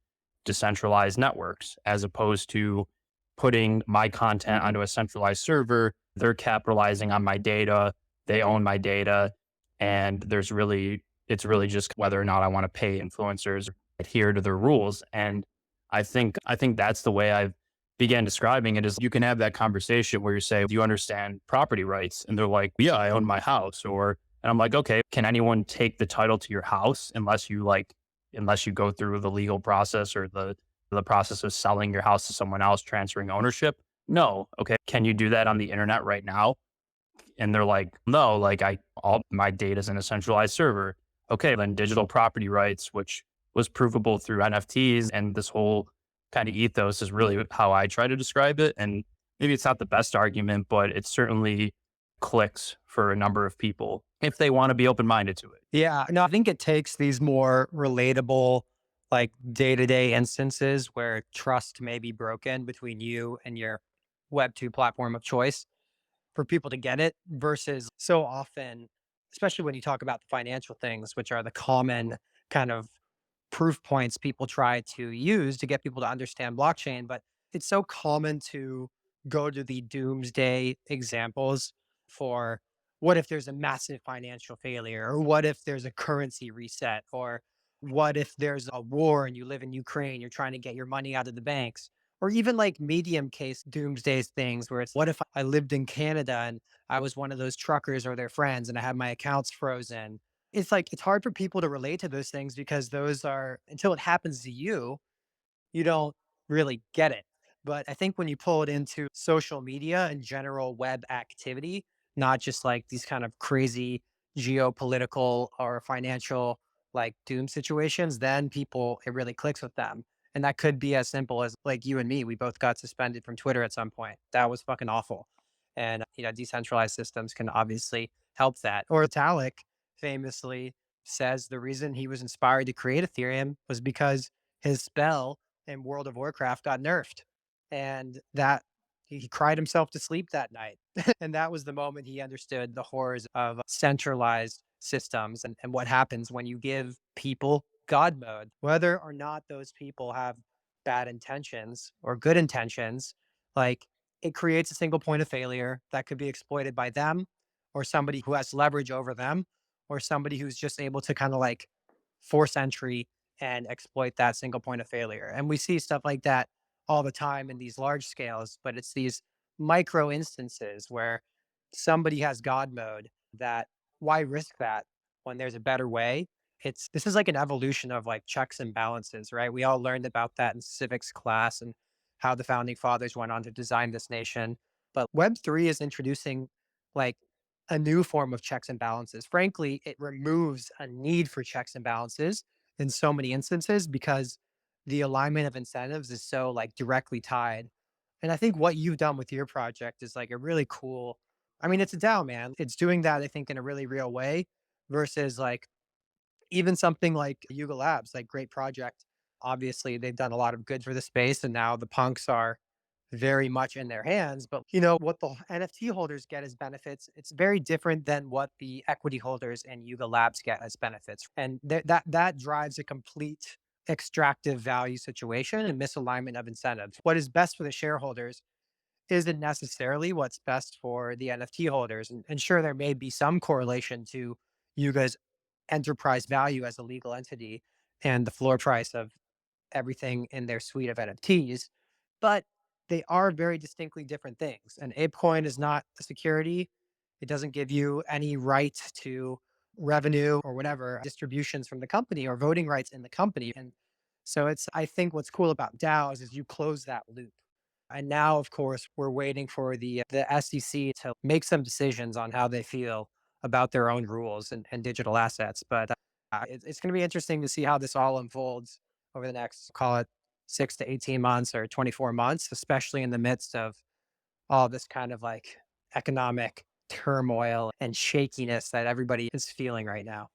decentralized networks as opposed to putting my content onto a centralized server. They're capitalizing on my data. They own my data. And it's really just whether or not I want to pay influencers adhere to their rules. And I think that's the way I've began describing it is you can have that conversation where you say, do you understand property rights? And they're like, yeah, I own my house. And I'm like, okay, can anyone take the title to your house unless you go through the legal process or the process of selling your house to someone else, transferring ownership? No. Okay. Can you do that on the internet right now? And they're like, no, like all my data's in a centralized server. Okay, then digital property rights, which was provable through NFTs and this whole kind of ethos is really how I try to describe it. And maybe it's not the best argument, but it certainly clicks for a number of people if they want to be open minded to it. Yeah, no, I think it takes these more relatable, like day to day instances where trust may be broken between you and your Web2 platform of choice for people to get it versus so often, especially when you talk about the financial things, which are the common kind of proof points people try to use to get people to understand blockchain. But it's so common to go to the doomsday examples for what if there's a massive financial failure, or what if there's a currency reset, or what if there's a war and you live in Ukraine, you're trying to get your money out of the banks, or even like medium case doomsday things where it's what if I lived in Canada and I was one of those truckers or their friends and I had my accounts frozen. It's like it's hard for people to relate to those things because those are until it happens to you, you don't really get it. But I think when you pull it into social media and general web activity, not just like these kind of crazy geopolitical or financial like doom situations, then people, it really clicks with them. And that could be as simple as like you and me, we both got suspended from Twitter at some point. That was fucking awful. And, decentralized systems can obviously help that. Or Vitalik famously says the reason he was inspired to create Ethereum was because his spell in World of Warcraft got nerfed, and that he cried himself to sleep that night. And that was the moment he understood the horrors of centralized systems and what happens when you give people God mode, whether or not those people have bad intentions or good intentions. Like it creates a single point of failure that could be exploited by them or somebody who has leverage over them or somebody who's just able to kind of like force entry and exploit that single point of failure. And we see stuff like that all the time in these large scales, but it's these micro instances where somebody has God mode that why risk that when there's a better way? This is like an evolution of like checks and balances, right? We all learned about that in civics class and how the founding fathers went on to design this nation. But Web3 is introducing like a new form of checks and balances. Frankly, it removes a need for checks and balances in so many instances because the alignment of incentives is so like directly tied. And I think what you've done with your project is like a really cool, I mean, it's a DAO, man. It's doing that, I think, in a really real way versus like even something like Yuga Labs, like great project. Obviously, they've done a lot of good for the space, and now the punks are very much in their hands. But what the NFT holders get as benefits, it's very different than what the equity holders and Yuga Labs get as benefits, and that drives a complete extractive value situation and misalignment of incentives. What is best for the shareholders isn't necessarily what's best for the NFT holders. And sure, there may be some correlation to Yuga's enterprise value as a legal entity and the floor price of everything in their suite of NFTs, but they are very distinctly different things. And ApeCoin is not a security. It doesn't give you any right to revenue or whatever distributions from the company or voting rights in the company. And so I think what's cool about DAOs is you close that loop. And now, of course, we're waiting for the SEC to make some decisions on how they feel about their own rules and digital assets. But it's going to be interesting to see how this all unfolds over the next, call it 6 to 18 months or 24 months, especially in the midst of all this kind of like economic turmoil and shakiness that everybody is feeling right now.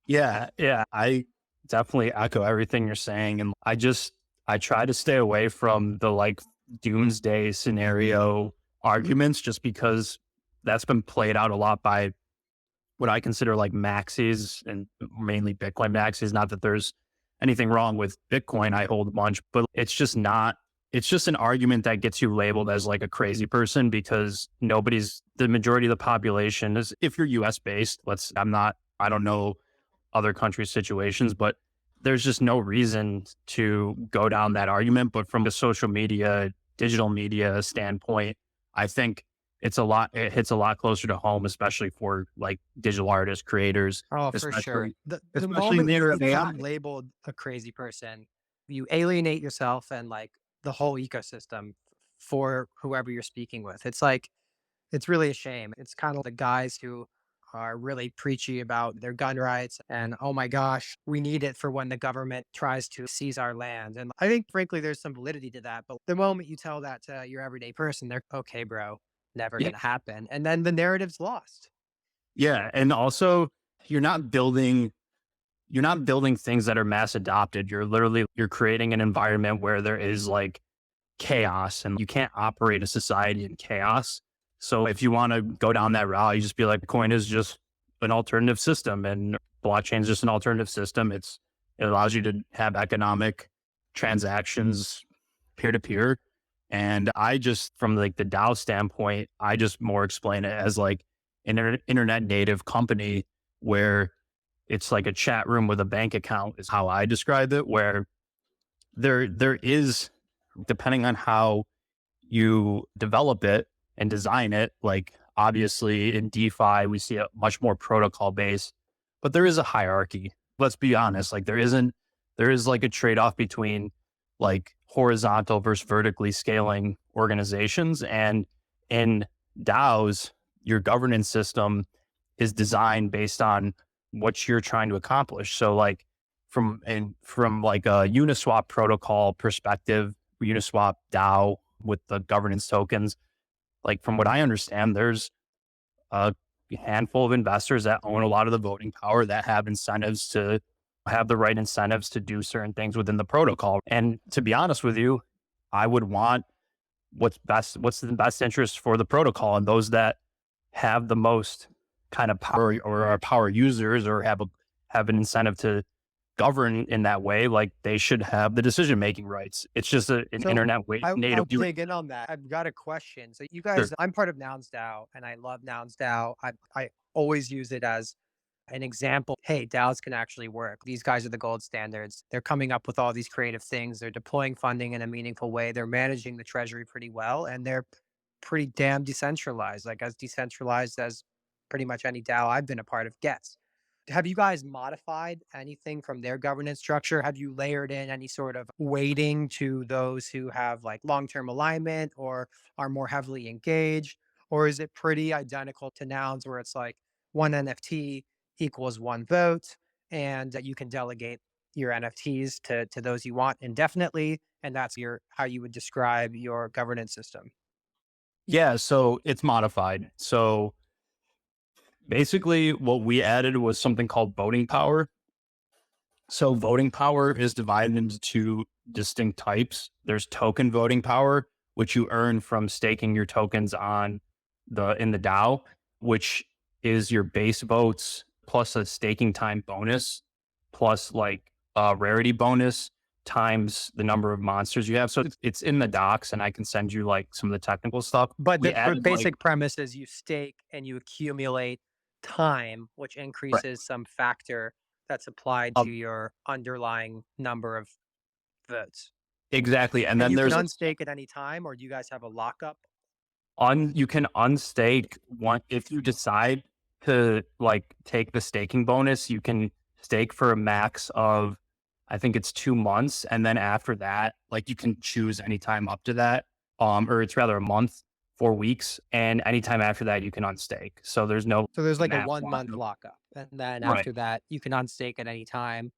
Yeah, yeah, I definitely echo everything you're saying, and I try to stay away from the like doomsday scenario arguments just because that's been played out a lot by what I consider like maxis and mainly Bitcoin maxis. Not that there's anything wrong with Bitcoin, I hold a bunch, but it's just an argument that gets you labeled as like a crazy person because the majority of the population is, if you're US based, I don't know other countries' situations, but there's just no reason to go down that argument. But from the social media, digital media standpoint, I think it hits a lot closer to home, especially for like digital artists, creators, Oh, for sure. especially, The especially in moment the you era of AI. become labeled a crazy person, you alienate yourself and like the whole ecosystem for whoever you're speaking with. It's like, it's really a shame. It's kind of the guys who are really preachy about their gun rights and, oh my gosh, we need it for when the government tries to seize our land. And I think, frankly, there's some validity to that. But the moment you tell that to your everyday person, they're okay, bro, never Yeah, going to happen. And then the narrative's lost. yeah, and also you're not building you're not building things that are mass adopted. You're creating an environment where there is like chaos and you can't operate a society in chaos. So if you want to go down that route, you just be like, coin is just an alternative system and blockchain is just an alternative system. It allows you to have economic transactions peer to peer. And I just, from like the DAO standpoint, I just more explain it as like an internet native company where it's like a chat room with a bank account is how I describe it, where there is, depending on how you develop it and design it, like obviously in DeFi, we see a much more protocol based, but there is a hierarchy. Let's be honest. There is like a trade off between like horizontal versus vertically scaling organizations. And in DAOs, your governance system is designed based on what you're trying to accomplish. So like from like a Uniswap protocol perspective, Uniswap DAO with the governance tokens, like from what I understand, there's a handful of investors that own a lot of the voting power that have the right incentives to do certain things within the protocol. And to be honest with you, I would want what's the best interest for the protocol, and those that have the most kind of power or are power users or have an incentive to govern in that way, like they should have the decision making rights. It's just an So internet way I'll native. dig in on that. I've got a question. So you guys, Sure. I'm part of Nouns DAO and I love Nouns DAO. I always use it as an example. Hey, DAOs can actually work. These guys are the gold standards. They're coming up with all these creative things. They're deploying funding in a meaningful way. They're managing the treasury pretty well, and they're pretty damn decentralized, like as decentralized as pretty much any DAO I've been a part of gets. Have you guys modified anything from their governance structure? Have you layered in any sort of weighting to those who have like long-term alignment or are more heavily engaged? Or is it pretty identical to Nouns where it's like one NFT equals one vote and you can delegate? your NFTs to those you want indefinitely, and that's your how you would describe your governance system. Yeah, so it's modified. So basically, what we added was something called voting power. So voting power is divided into two distinct types. There's token voting power, which you earn from staking your tokens on the DAO, which is your base votes plus a staking time bonus, plus like a rarity bonus times the number of monsters you have. So it's in the docs, and I can send you like some of the technical stuff. But We the added like basic premise is you stake and you accumulate time, which right, increases some factor that's applied um, to your underlying number of votes. exactly, and And then you can there's unstake at any time, or do you guys have a lockup? you can unstake one if you decide to like take the staking bonus, you can stake for a max of I think it's 2 months. And then after that, like you can choose anytime up to that. Or it's rather a month, 4 weeks. And anytime after that you can unstake. So there's no So there's like a max 1 month lockup. lockup. And then Right. after that, you can unstake at any time.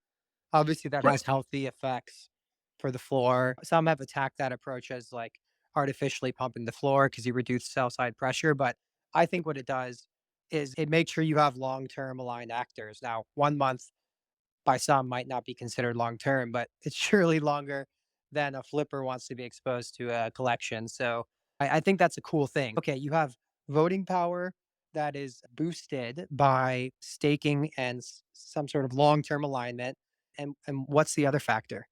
Obviously, that Right. has healthy effects for the floor. Some have attacked that approach as like artificially pumping the floor because you reduce sell side pressure. But I think what it does is it makes sure you have long term aligned actors. Now, 1 month by some might not be considered long term, but it's surely longer than a flipper wants to be exposed to a collection. So I think that's a cool thing. Okay, you have voting power that is boosted by staking and some sort of long term alignment. And what's the other factor?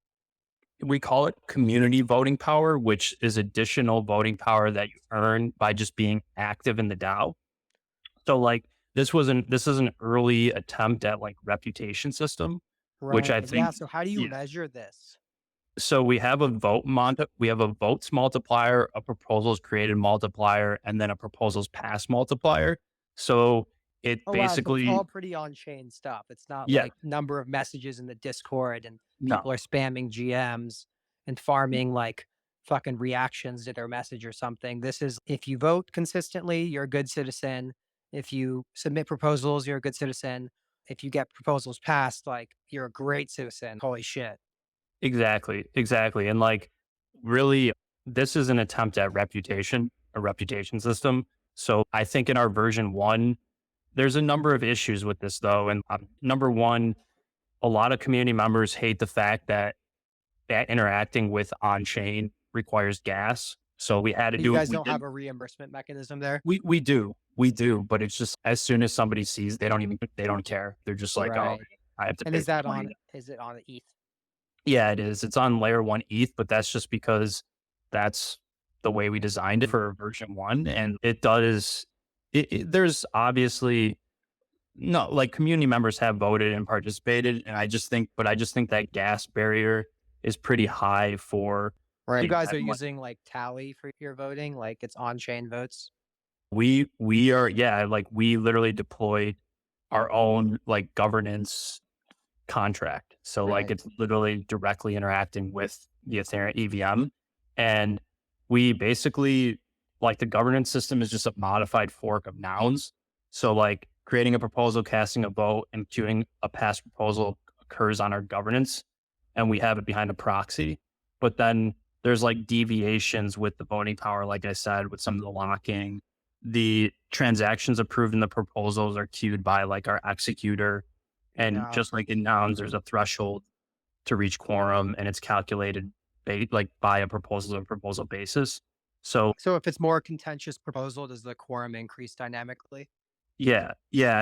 We call it community voting power, which is additional voting power that you earn by just being active in the DAO. So like this is an early attempt at like reputation system, which Right. I Yeah. think So how do you yeah. measure this? So we have a votes multiplier, a proposals created multiplier, and then a proposals passed multiplier. So it Oh wow, so it's basically all pretty on-chain stuff. It's not yeah, like number of messages in the Discord and no, people are spamming GMs and farming like fucking reactions to their message or something. This is if you vote consistently, you're a good citizen. If you submit proposals, you're a good citizen. If you get proposals passed, like you're a great citizen. Holy shit. exactly, exactly. And like really this is an attempt at reputation, a reputation system. So I think in our version 1, there's a number of issues with this though. And number one, a lot of community members hate the fact that interacting with on chain requires gas. So we had to You do it. guys don't have a reimbursement mechanism there? We do, but it's just as soon as somebody sees, they don't care. They're just like, oh, Right. I have to And pay is for that 20. on is it on ETH? Yeah, it is. It's on layer 1 ETH, but that's just because that's the way we designed it for version 1, and it does. There's obviously no, like community members have voted and participated, and I just think that gas barrier is pretty high for Right. You like guys are using like Tally for your voting, like it's on-chain votes? we are yeah, like we literally deployed our own like governance contract. So like Right. it's literally directly interacting with the Ethereum EVM. And we basically like the governance system is just a modified fork of nouns. So like creating a proposal, casting a vote, and queuing a past proposal occurs on our governance, and we have it behind a proxy. But then there's like deviations with the voting power, like I said, with some of the locking. The transactions approved in the proposals are queued by like our executor, and Yeah. just like in nouns, there's a threshold to reach quorum, and it's calculated like by a proposal or proposal basis. So So if it's more contentious proposal, does the quorum increase dynamically? yeah,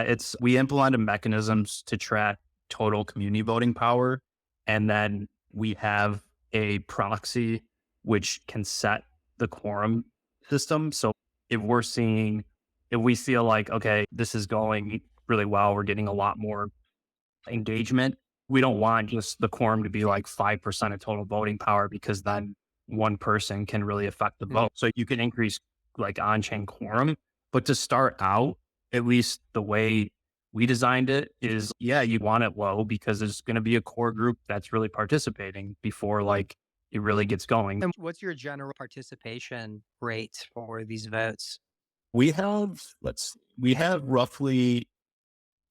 it's we implemented mechanisms to track total community voting power, and then we have a proxy which can set the quorum system. So if we're seeing, if we feel like okay, this is going really well, we're getting a lot more engagement. We don't want just the quorum to be like 5% of total voting power because then one person can really affect the Mm. vote. So you can increase like on chain quorum. But to start out, at least the way we designed it is, yeah, you want it low because there's going to be a core group that's really participating before like it really gets going. And what's your general participation rate for these votes? We have roughly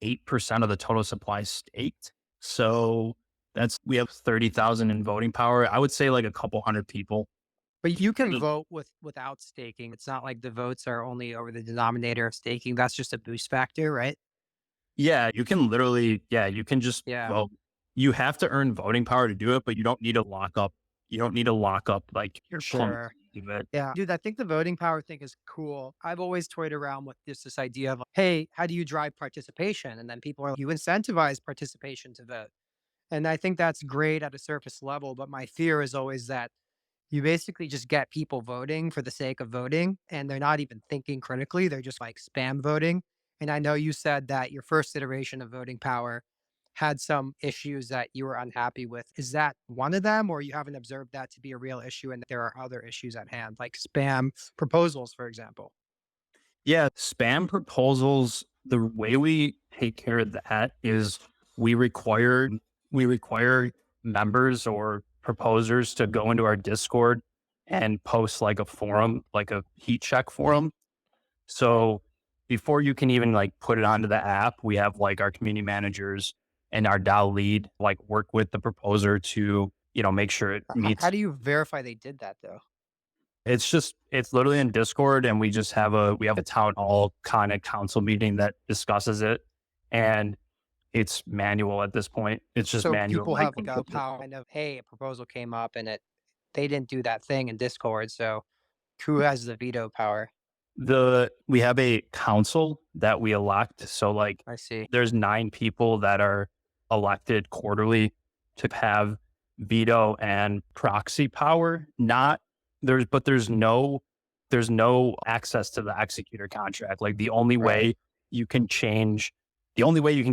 8% of the total supply staked. So We have 30,000 in voting power. I would say like a couple hundred people. But you can vote without staking. It's not like the votes are only over the denominator of staking. That's just a boost factor, right? Yeah, you can literally, yeah, you can just Yeah, vote. You have to earn voting power to do it, but you don't need to lock up like your pump sure. to do it. Yeah. Dude, I think the voting power thing is cool. I've always toyed around with this idea of, hey, how do you drive participation? And then people are like, you incentivize participation to vote. And I think that's great at a surface level. But my fear is always that you basically just get people voting for the sake of voting, and they're not even thinking critically. They're just like spam voting. And I know you said that your first iteration of voting power had some issues that you were unhappy with. Is that one of them, or you haven't observed that to be a real issue and there are other issues at hand, like spam proposals, for example? Yeah, spam proposals, the way we take care of that is we require we require members or proposers to go into our Discord and post like a forum, like a heat check forum. So before you can even like put it onto the app, we have like our community managers and our DAO lead like work with the proposer to, make sure it How meets. do you verify they did that though? It's literally in Discord and we have a town hall kind of council meeting that discusses it. And it's manual at this point. It's just So manual. people Like have like a power kind of, hey, a proposal came up and they didn't do that thing in Discord. So who has the veto power? we have a council that we elect. So like I see. there's 9 people that are elected quarterly to have veto and proxy power. Not there's but there's no access to the executor contract. Like Right. the only way you can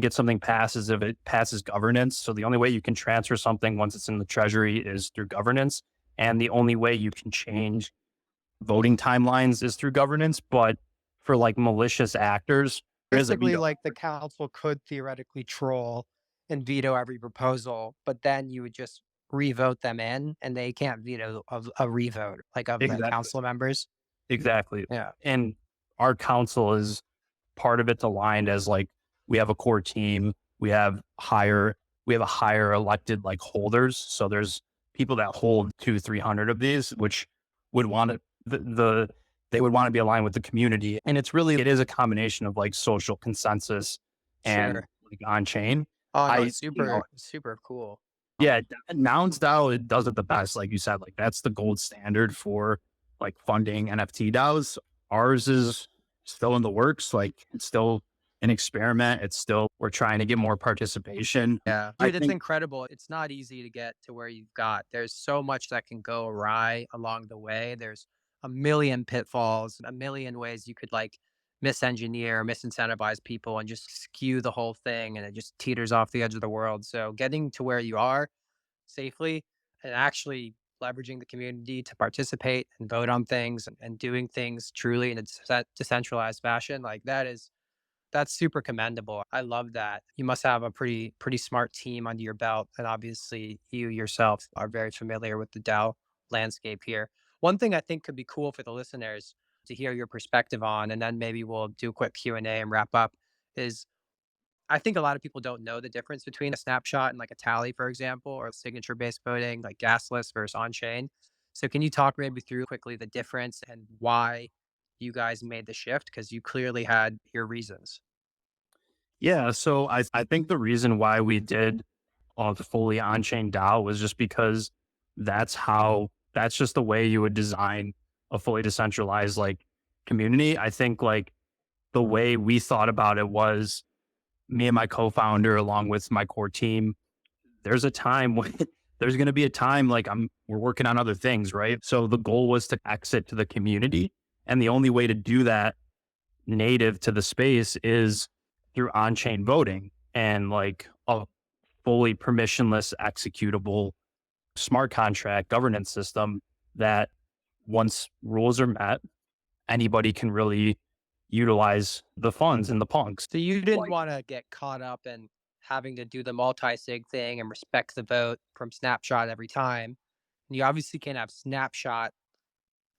get something passed is if it passes governance. So the only way you can transfer something once it's in the treasury is through governance. And the only way you can change voting timelines is through governance, but for like malicious actors, there is a Basically, veto. like the council could theoretically troll and veto every proposal, but then you would just revote them in and they can't veto a revote like of the Exactly. council members. Exactly. Yeah, And our council is part of it's aligned as like we have a core team, we have a higher elected like holders. So there's people that hold 300 of these, which would want to they would want to be aligned with the community. And it is a combination of like social consensus and sure. like on chain. Oh no, I, it's you know, super, super cool. yeah, Nouns DAO, it does it the best. Like you said, like that's the gold standard for like funding NFT DAOs. Ours is still in the works. Like it's still an experiment. We're trying to get more participation. Yeah. I Dude, it's think, incredible. It's not easy to get to where you've got. There's so much that can go awry along the way. There's a million pitfalls, a million ways you could like misengineer, misincentivize people and just skew the whole thing and it just teeters off the edge of the world. So getting to where you are safely and actually leveraging the community to participate and vote on things and doing things truly in a decentralized fashion, like that's super commendable. I love that. You must have a pretty smart team under your belt, and obviously you yourself are very familiar with the DAO landscape here. One thing I think could be cool for the listeners to hear your perspective on, and then maybe we'll do a quick Q&A and wrap up, is I think a lot of people don't know the difference between a snapshot and like a tally, for example, or signature-based voting, like gasless versus on-chain. So can you talk maybe through quickly the difference and why you guys made the shift? Because you clearly had your reasons. yeah. So I think the reason why we did the fully on chain DAO was just because that's just the way you would design a fully decentralized like community. I think like the way we thought about it was me and my co-founder along with my core team, there's a time when there's going to be a time like we're working on other things, right? So the goal was to exit to the community, and the only way to do that native to the space is through on-chain voting and like a fully permissionless executable smart contract governance system that once rules are met, anybody can really utilize the funds and the punks. So you didn't Like, want to get caught up in having to do the multi-sig thing and respect the vote from snapshot every time. You obviously can have snapshot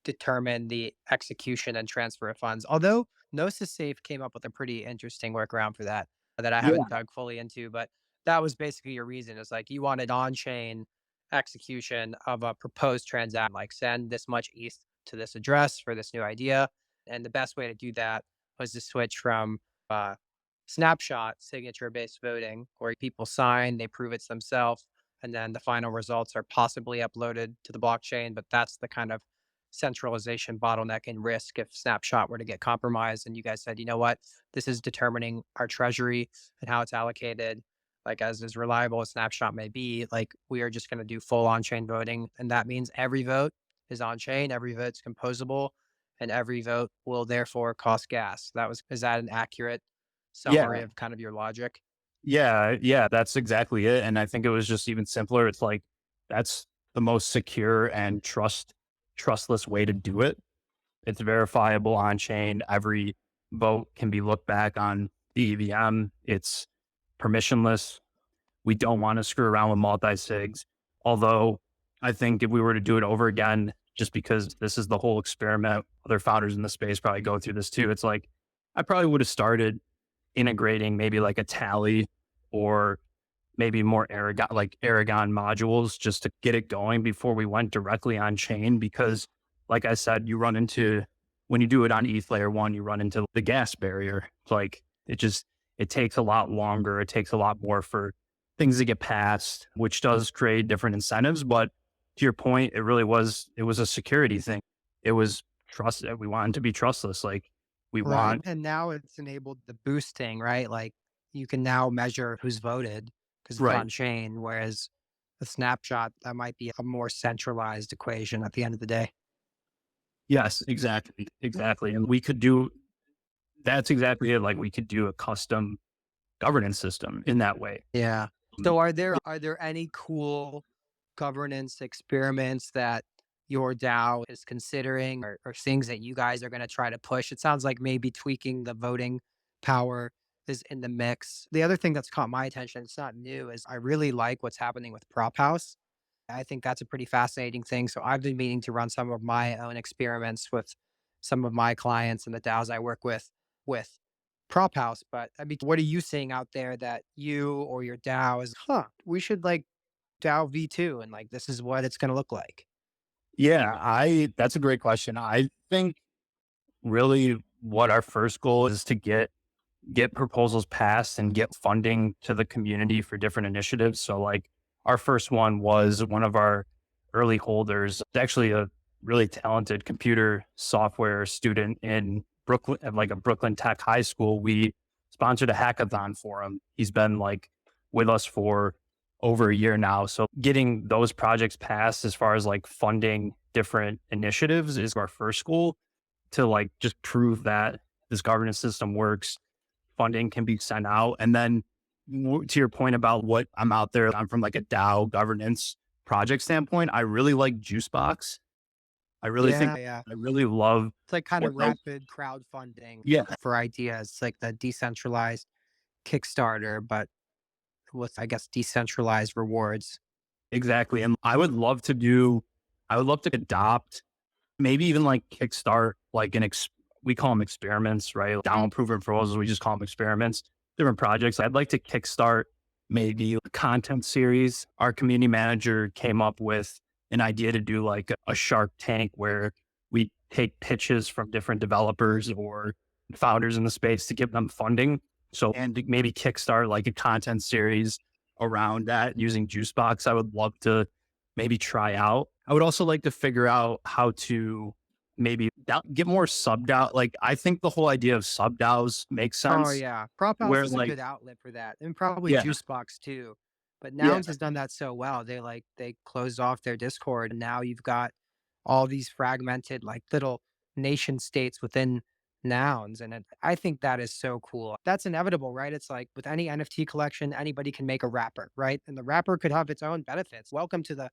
determine the execution and transfer of funds. Although Gnosis Safe came up with a pretty interesting workaround for that that I yeah, haven't dug fully into, but that was basically your reason. It's like you wanted on-chain execution of a proposed transaction, like send this much ETH to this address for this new idea. And the best way to do that was to switch from uh, snapshot signature-based voting, where people sign, they prove it's themselves, and then the final results are possibly uploaded to the blockchain. But that's the kind of centralization bottleneck and risk if snapshot were to get compromised. And you guys said, you know what, this is determining our treasury and how it's allocated. Like as reliable as snapshot may be, like we are just going to do full on-chain voting, and that means every vote is on-chain, every vote's composable, and every vote will therefore cost gas. That was Is that an accurate summary Yeah. of kind of your logic? Yeah, that's exactly it. And I think it was just even simpler. It's like that's the most secure and trustless way to do it. It's verifiable on chain. Every vote can be looked back on the EVM. It's permissionless. We don't want to screw around with multi sigs. Although I think if we were to do it over again, just because this is the whole experiment, other founders in the space probably go through this too. It's like I probably would have started integrating maybe like a tally or maybe more Aragon modules just to get it going before we went directly on chain. Because like I said, you run into, when you do it on ETH layer one, you run into the gas barrier. It's like it takes a lot longer. It takes a lot more for things to get passed, which does create different incentives. But to your point, it was a security thing. It was trust. We wanted to be trustless. Like we Right. want, And now it's enabled the boosting, right? Like you can now measure who's voted because it's right. on chain, whereas a snapshot, that might be a more centralized equation at the end of the day. Yes, exactly. Exactly. And we could do, that's exactly it. Like we could do a custom governance system in that way. Yeah. Mm, So are there any cool governance experiments that your DAO is considering, or things that you guys are going to try to push? It sounds like maybe tweaking the voting power is in the mix. The other thing that's caught my attention, it's not new, is I really like what's happening with Prop House. I think that's a pretty fascinating thing. So I've been meaning to run some of my own experiments with some of my clients and the DAOs I work with Prop House. But I mean, what are you seeing out there that you or your DAO is, we should like DAO V2 and like this is what it's going to look like? Yeah, that's a great question. I think really what our first goal is to get proposals passed and get funding to the community for different initiatives. So like our first one was one of our early holders, actually a really talented computer software student in Brooklyn, at like a Brooklyn Tech high school. We sponsored a hackathon for him. He's been like with us for over a year now. So getting those projects passed as far as like funding different initiatives is our first goal, to like just prove that this governance system works, funding can be sent out. And then to your point about what I'm out there, I'm from like a DAO governance project standpoint. I really like Juicebox. I really think Yeah, yeah. I really love It's like kind what of those, rapid crowdfunding yeah, for ideas. It's like the decentralized Kickstarter, but with, I guess, decentralized rewards. exactly. And I would love to adopt, maybe even like kickstart like we call them experiments, right? Down improvement proposals, we just call them experiments, different projects. I'd like to kickstart maybe a content series. Our community manager came up with an idea to do like a Shark Tank where we take pitches from different developers or founders in the space to give them funding. So, and to maybe kickstart like a content series around that using Juicebox. I would love to maybe try out. I would also like to figure out how to maybe get more sub DAO. Like I think the whole idea of sub DAOs makes Oh sense. yeah, Prop House Where is a like, good outlet for that, and probably yeah, Juicebox too. But yeah, Nouns has done that so well. They closed off their Discord, and now you've got all these fragmented like little nation states within Nouns, and I think that is so cool. That's inevitable, right? It's like with any NFT collection, anybody can make a wrapper, right? And the wrapper could have its own benefits. Welcome to the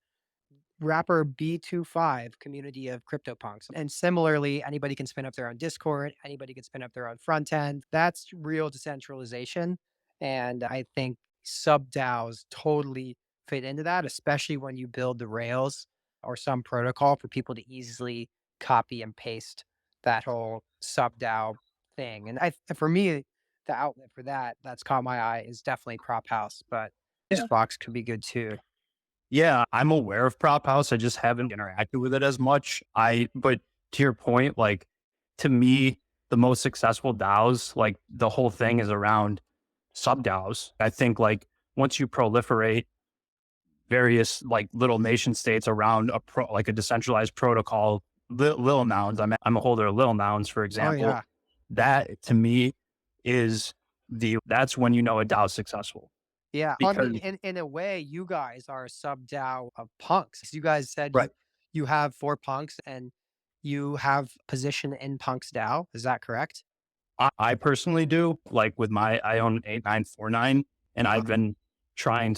rapper B25 community of CryptoPunks. And similarly, anybody can spin up their own Discord, anybody can spin up their own front end. That's real decentralization. And I think sub DAOs totally fit into that, especially when you build the Rails or some protocol for people to easily copy and paste that whole sub DAO thing. And for me, the outlet for that that's caught my eye is definitely Prop House. But Yeah. box could be good too. Yeah, I'm aware of Prop House. I just haven't interacted with it as much. But to your point, like to me, the most successful DAOs, like the whole thing is around sub DAOs. I think like once you proliferate various like little nation states around like a decentralized protocol, little nouns. I'm a holder of little nouns, for Oh example. yeah. That to me is that's when you know a DAO is successful Yeah. I because mean, in a way, you guys are a sub DAO of punks. You guys said right. you have 4 punks and you have position in punks DAO. Is that correct? I personally do like with I own 8949 and Uh-huh. I've been trying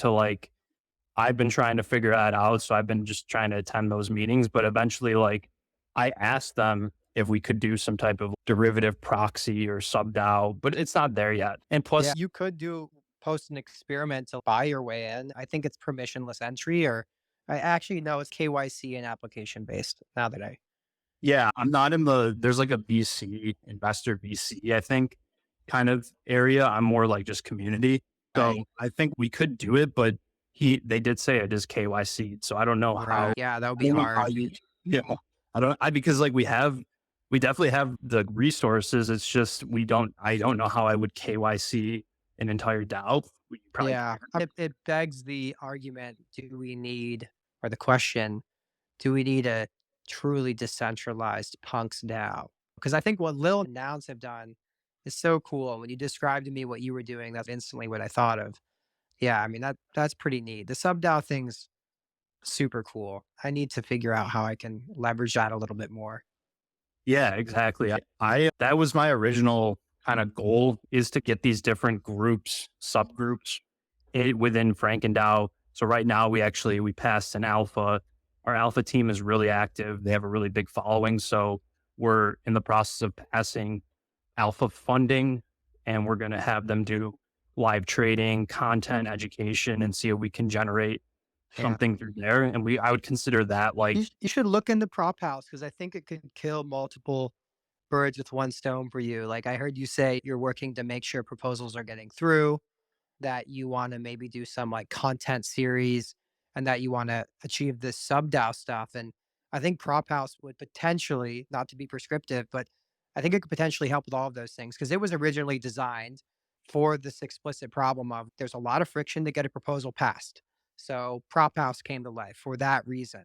to figure that out. So I've been just trying to attend those meetings, but eventually like I asked them if we could do some type of derivative proxy or sub DAO, but it's not there yet. And Yeah, plus, you could do post an experiment to buy your way in. I think it's permissionless entry, or I actually know it's KYC and application based now that I yeah, I'm not in there's like a VC investor VC, I think kind of area. I'm more like just community. right. So I think we could do it, but they did say it is KYC. So Right. Yeah, that would I be don't know how hard. you, yeah, because like we definitely have the resources. It's just, I don't know how I would KYC an entire DAO. We probably Yeah. It begs the argument, do we need or the question, do we need a truly decentralized punks DAO? Because I think what Lil Nouns have done is so cool. When you described to me what you were doing, that's instantly what I thought of. Yeah, I mean that's pretty neat. The sub DAO thing's super cool. I need to figure out how I can leverage that a little bit more. Yeah, exactly. That was my original kind of goal is to get these different groups, subgroups within FrankenDAO. So right now we passed an alpha. Our alpha team is really active. They have a really big following. So we're in the process of passing alpha funding and we're going to have them do live trading, content education, and see if we can generate Yeah. something through there. And I would consider that like, You should look into Prop House because I think it could kill multiple birds with one stone for you. Like I heard you say you're working to make sure proposals are getting through, that you want to maybe do some like content series and that you want to achieve this sub DAO stuff. And I think Prop House would potentially, not to be prescriptive, but I think it could potentially help with all of those things because it was originally designed for this explicit problem of there's a lot of friction to get a proposal passed. So Prop House came to life for that reason.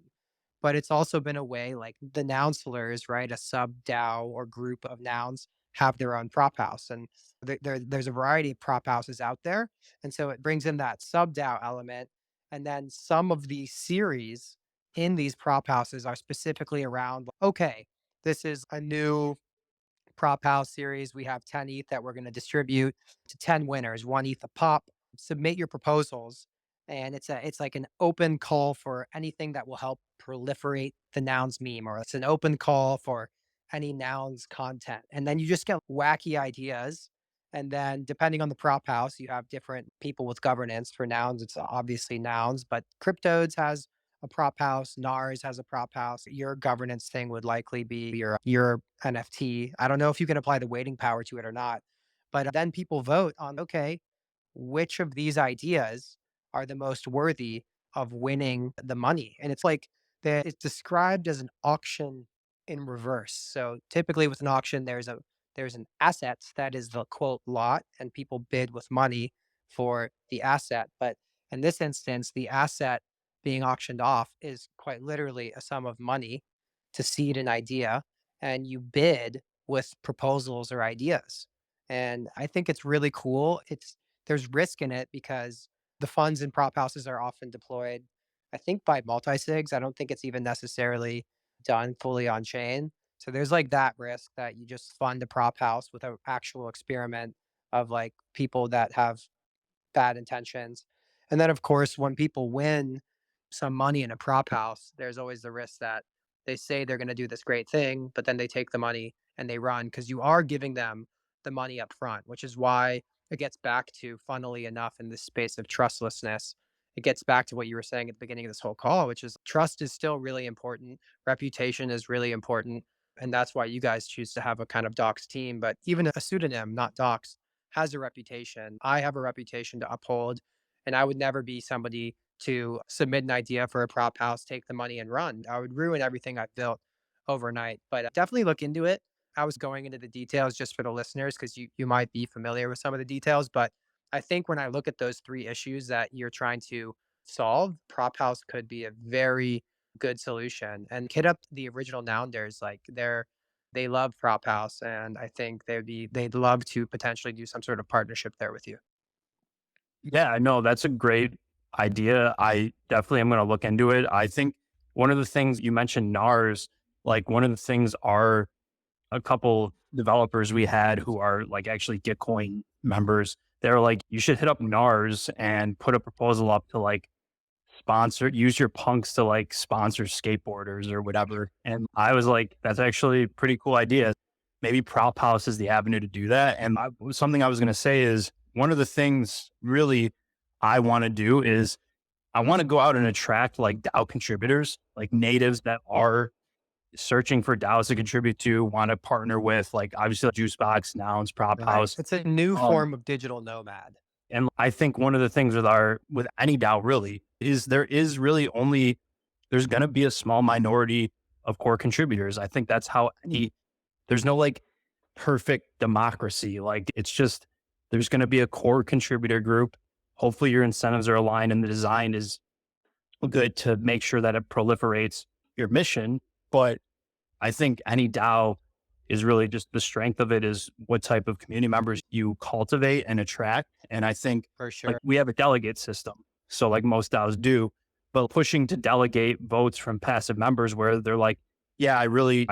But it's also been a way like the Nouncilers, right? A sub DAO or group of nouns have their own prop house. And there's a variety of prop houses out there. And so it brings in that sub DAO element. And then some of the series in these prop houses are specifically around, okay, this is a new prop house series. We have 10 ETH that we're going to distribute to 10 winners, 1 ETH a pop. Submit your proposals. And it's like an open call for anything that will help proliferate the nouns meme, or it's an open call for any nouns content. And then you just get wacky ideas. And then depending on the prop house, you have different people with governance. For nouns, it's obviously nouns, but Cryptodes has a prop house, NARS has a prop house. Your governance thing would likely be your NFT. I don't know if you can apply the weighting power to it or not, but then people vote on, okay, which of these ideas are the most worthy of winning the money? And it's like it's described as an auction in reverse. So typically with an auction, there's an asset that is the quote lot, and people bid with money for the asset. But in this instance, the asset being auctioned off is quite literally a sum of money to seed an idea, and you bid with proposals or ideas. And I think it's really cool. There's risk in it because the funds in prop houses are often deployed, I think, by multi-sigs. I don't think it's even necessarily done fully on chain. So there's like that risk that you just fund a prop house with an actual experiment of like people that have bad intentions. And then, of course, when people win some money in a prop house, there's always the risk that they say they're going to do this great thing, but then they take the money and they run because you are giving them the money up front, which is why it gets back to, funnily enough, in this space of trustlessness. It gets back to what you were saying at the beginning of this whole call, which is trust is still really important. Reputation is really important. And that's why you guys choose to have a kind of docs team, but even a pseudonym, not docs, has a reputation. I have a reputation to uphold. And I would never be somebody to submit an idea for a prop house, take the money and run. I would ruin everything I've built overnight. But definitely look into it. I was going into the details just for the listeners because you might be familiar with some of the details. But I think when I look at those three issues that you're trying to solve, prop house could be a very good solution. And hit up the original Nounders, like they love prop house, and I think they'd love to potentially do some sort of partnership there with you. Yeah, no, that's a great idea. I definitely am going to look into it. I think one of the things you mentioned, NARS, like one of the things are a couple developers we had who are like actually Gitcoin members. They're like, you should hit up NARS and put a proposal up to like use your punks to like sponsor skateboarders or whatever. And I was like, that's actually a pretty cool idea. Maybe Prop House is the avenue to do that. And something I was going to say is one of the things really I want to do is I want to go out and attract like DAO contributors, like natives that are searching for DAOs to contribute to, want to partner with, like obviously like Juicebox, Nouns, Prop Right. House. It's a new Um, form of digital nomad. and I think one of the things with any DAO really is there is really only there's going to be a small minority of core contributors. I think that's how there's no like perfect democracy. Like it's just there's going to be a core contributor group. Hopefully your incentives are aligned and the design is good to make sure that it proliferates your mission. But I think any DAO is really just the strength of it is what type of community members you cultivate and attract. And I think For like sure. we have a delegate system. So like most DAOs do, but pushing to delegate votes from passive members where they're like, yeah, I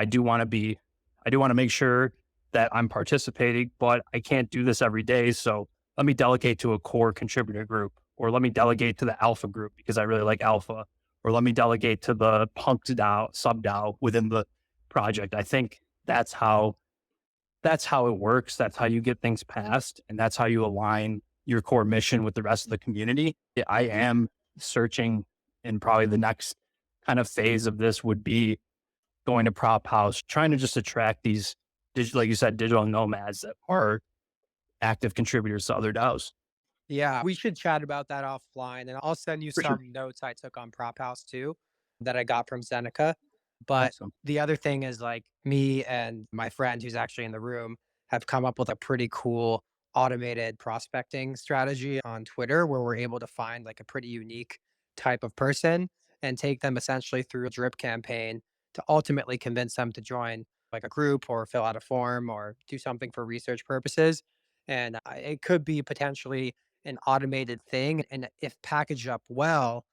do want to make sure that I'm participating, but I can't do this every day. So let me delegate to a core contributor group or let me delegate to the alpha group because I really like alpha or let me delegate to the punk DAO, sub DAO within the project. I think that's how it works. That's how you get things passed, and that's how you align your core mission with the rest of the community. I am searching, and probably the next kind of phase of this would be going to prop house, trying to just attract these, like you said, digital nomads that are active contributors to other DAOs. Yeah, we should chat about that offline, and I'll send you For sure. some notes I took on Prop House too that I got from Seneca. But Awesome. the other thing is like me and my friend who's actually in the room have come up with a pretty cool automated prospecting strategy on Twitter where we're able to find like a pretty unique type of person and take them essentially through a drip campaign to ultimately convince them to join like a group or fill out a form or do something for research purposes. And it could be potentially an automated thing. And if packaged up well,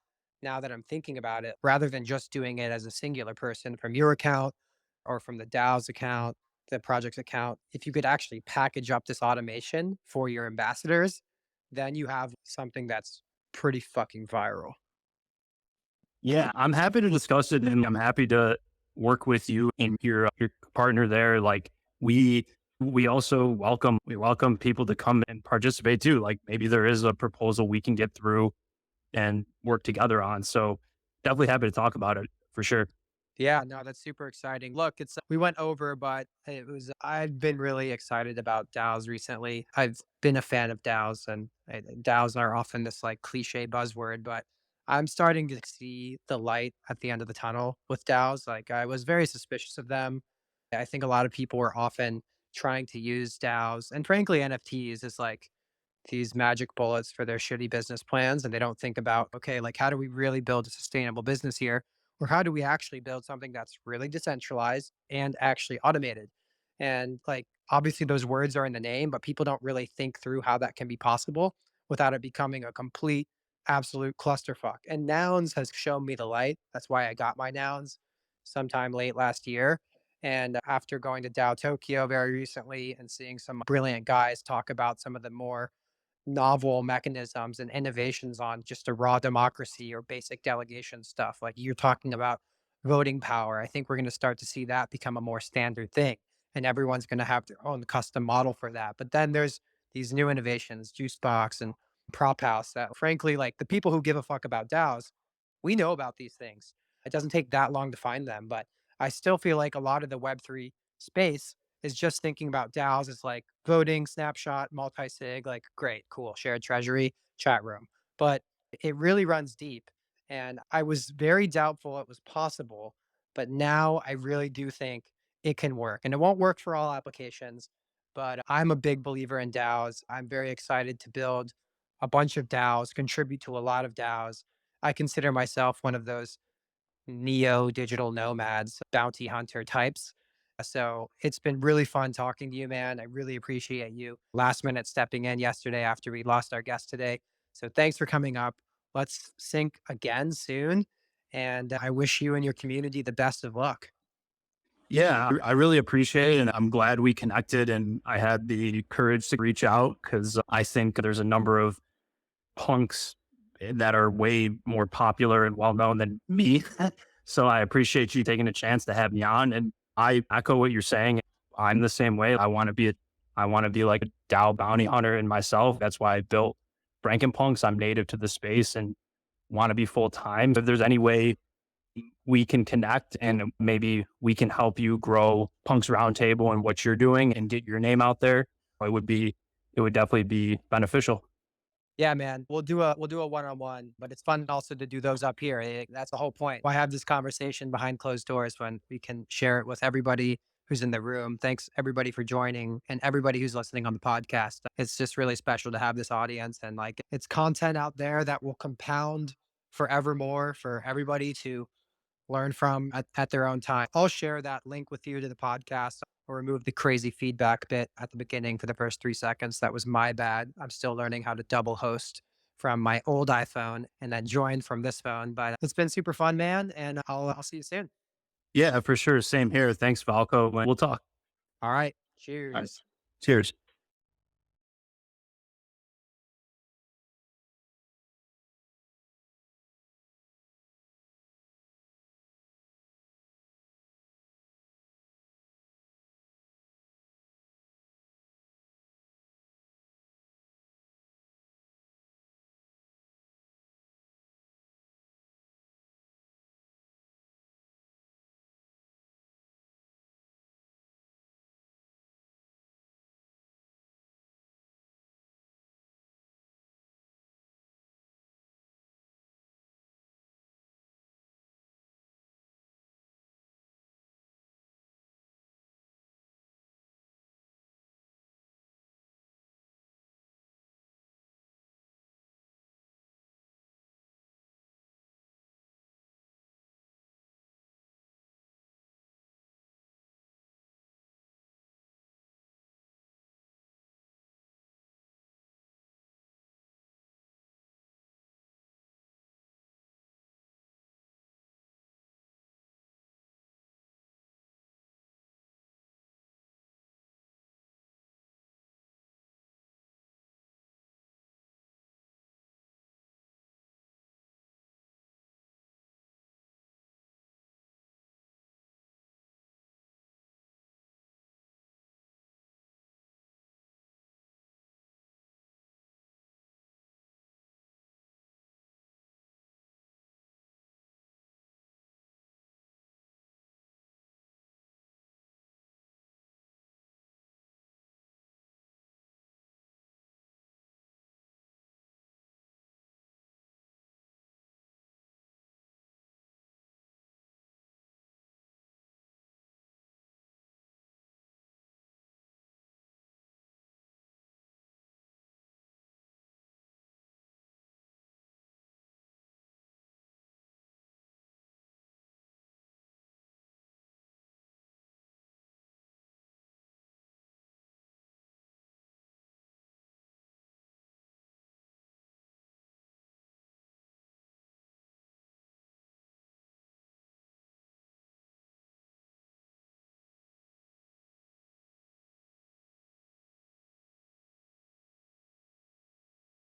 now that I'm thinking about it, rather than just doing it as a singular person from your account or from the DAO's account, the project's account, if you could actually package up this automation for your ambassadors, then you have something that's pretty fucking viral. Yeah, I'm happy to discuss it, and I'm happy to work with you and your partner there. Like we also welcome people to come and participate too. Like maybe there is a proposal we can get through and work together on. So definitely happy to talk about it for sure. Yeah, no, that's super exciting. Look, it's we went over, but I've been really excited about DAOs recently. I've been a fan of DAOs, and DAOs are often this like cliche buzzword, but I'm starting to see the light at the end of the tunnel with DAOs. Like I was very suspicious of them. I think a lot of people were often trying to use DAOs and frankly NFTs as like these magic bullets for their shitty business plans, and they don't think about, okay, like how do we really build a sustainable business here, or how do we actually build something that's really decentralized and actually automated. And like obviously those words are in the name, but people don't really think through how that can be possible without it becoming a complete absolute clusterfuck. And Nouns has shown me the light. That's why I got my Nouns sometime late last year. And after going to DAO Tokyo very recently and seeing some brilliant guys talk about some of the more novel mechanisms and innovations on just a raw democracy or basic delegation stuff. Like you're talking about voting power. I think we're going to start to see that become a more standard thing. And everyone's going to have their own custom model for that. But then there's these new innovations, Juicebox and Prop House, that frankly, like the people who give a fuck about DAOs, we know about these things. It doesn't take that long to find them. But I still feel like a lot of the Web3 space is just thinking about DAOs as like voting, snapshot, multi-sig, like great, cool, shared treasury, chat room. but it really runs deep. And I was very doubtful it was possible, but now I really do think it can work. And it won't work for all applications, but I'm a big believer in DAOs. I'm very excited to build a bunch of DAOs, contribute to a lot of DAOs. I consider myself one of those neo digital nomads, bounty hunter types. So it's been really fun talking to you, man. I really appreciate you last minute stepping in yesterday after we lost our guest today. So thanks for coming up. Let's sync again soon. And I wish you and your community the best of luck. Yeah, I really appreciate it. And I'm glad we connected and I had the courage to reach out because I think there's a number of punks that are way more popular and well known than me. So I appreciate you taking a chance to have me on. And I echo what you're saying. I'm the same way. I want to be like a DAO bounty hunter in myself. That's why I built Frankenpunks. I'm native to the space and want to be full time. If there's any way we can connect and maybe we can help you grow Punks Roundtable and what you're doing and get your name out there, it would definitely be beneficial. Yeah, man. We'll do a one-on-one, but it's fun also to do those up here. That's the whole point. Why have this conversation behind closed doors when we can share it with everybody who's in the room? Thanks everybody for joining and everybody who's listening on the podcast. It's just really special to have this audience and like it's content out there that will compound forevermore for everybody to learn from at their own time. I'll share that link with you to the podcast or remove the crazy feedback bit at the beginning for the first 3 seconds. That was my bad. I'm still learning how to double host from my old iPhone and then join from this phone. But it's been super fun, man. And I'll see you soon. Yeah, for sure. Same here. Thanks, Falco. We'll talk. All right. All right. Cheers. Cheers.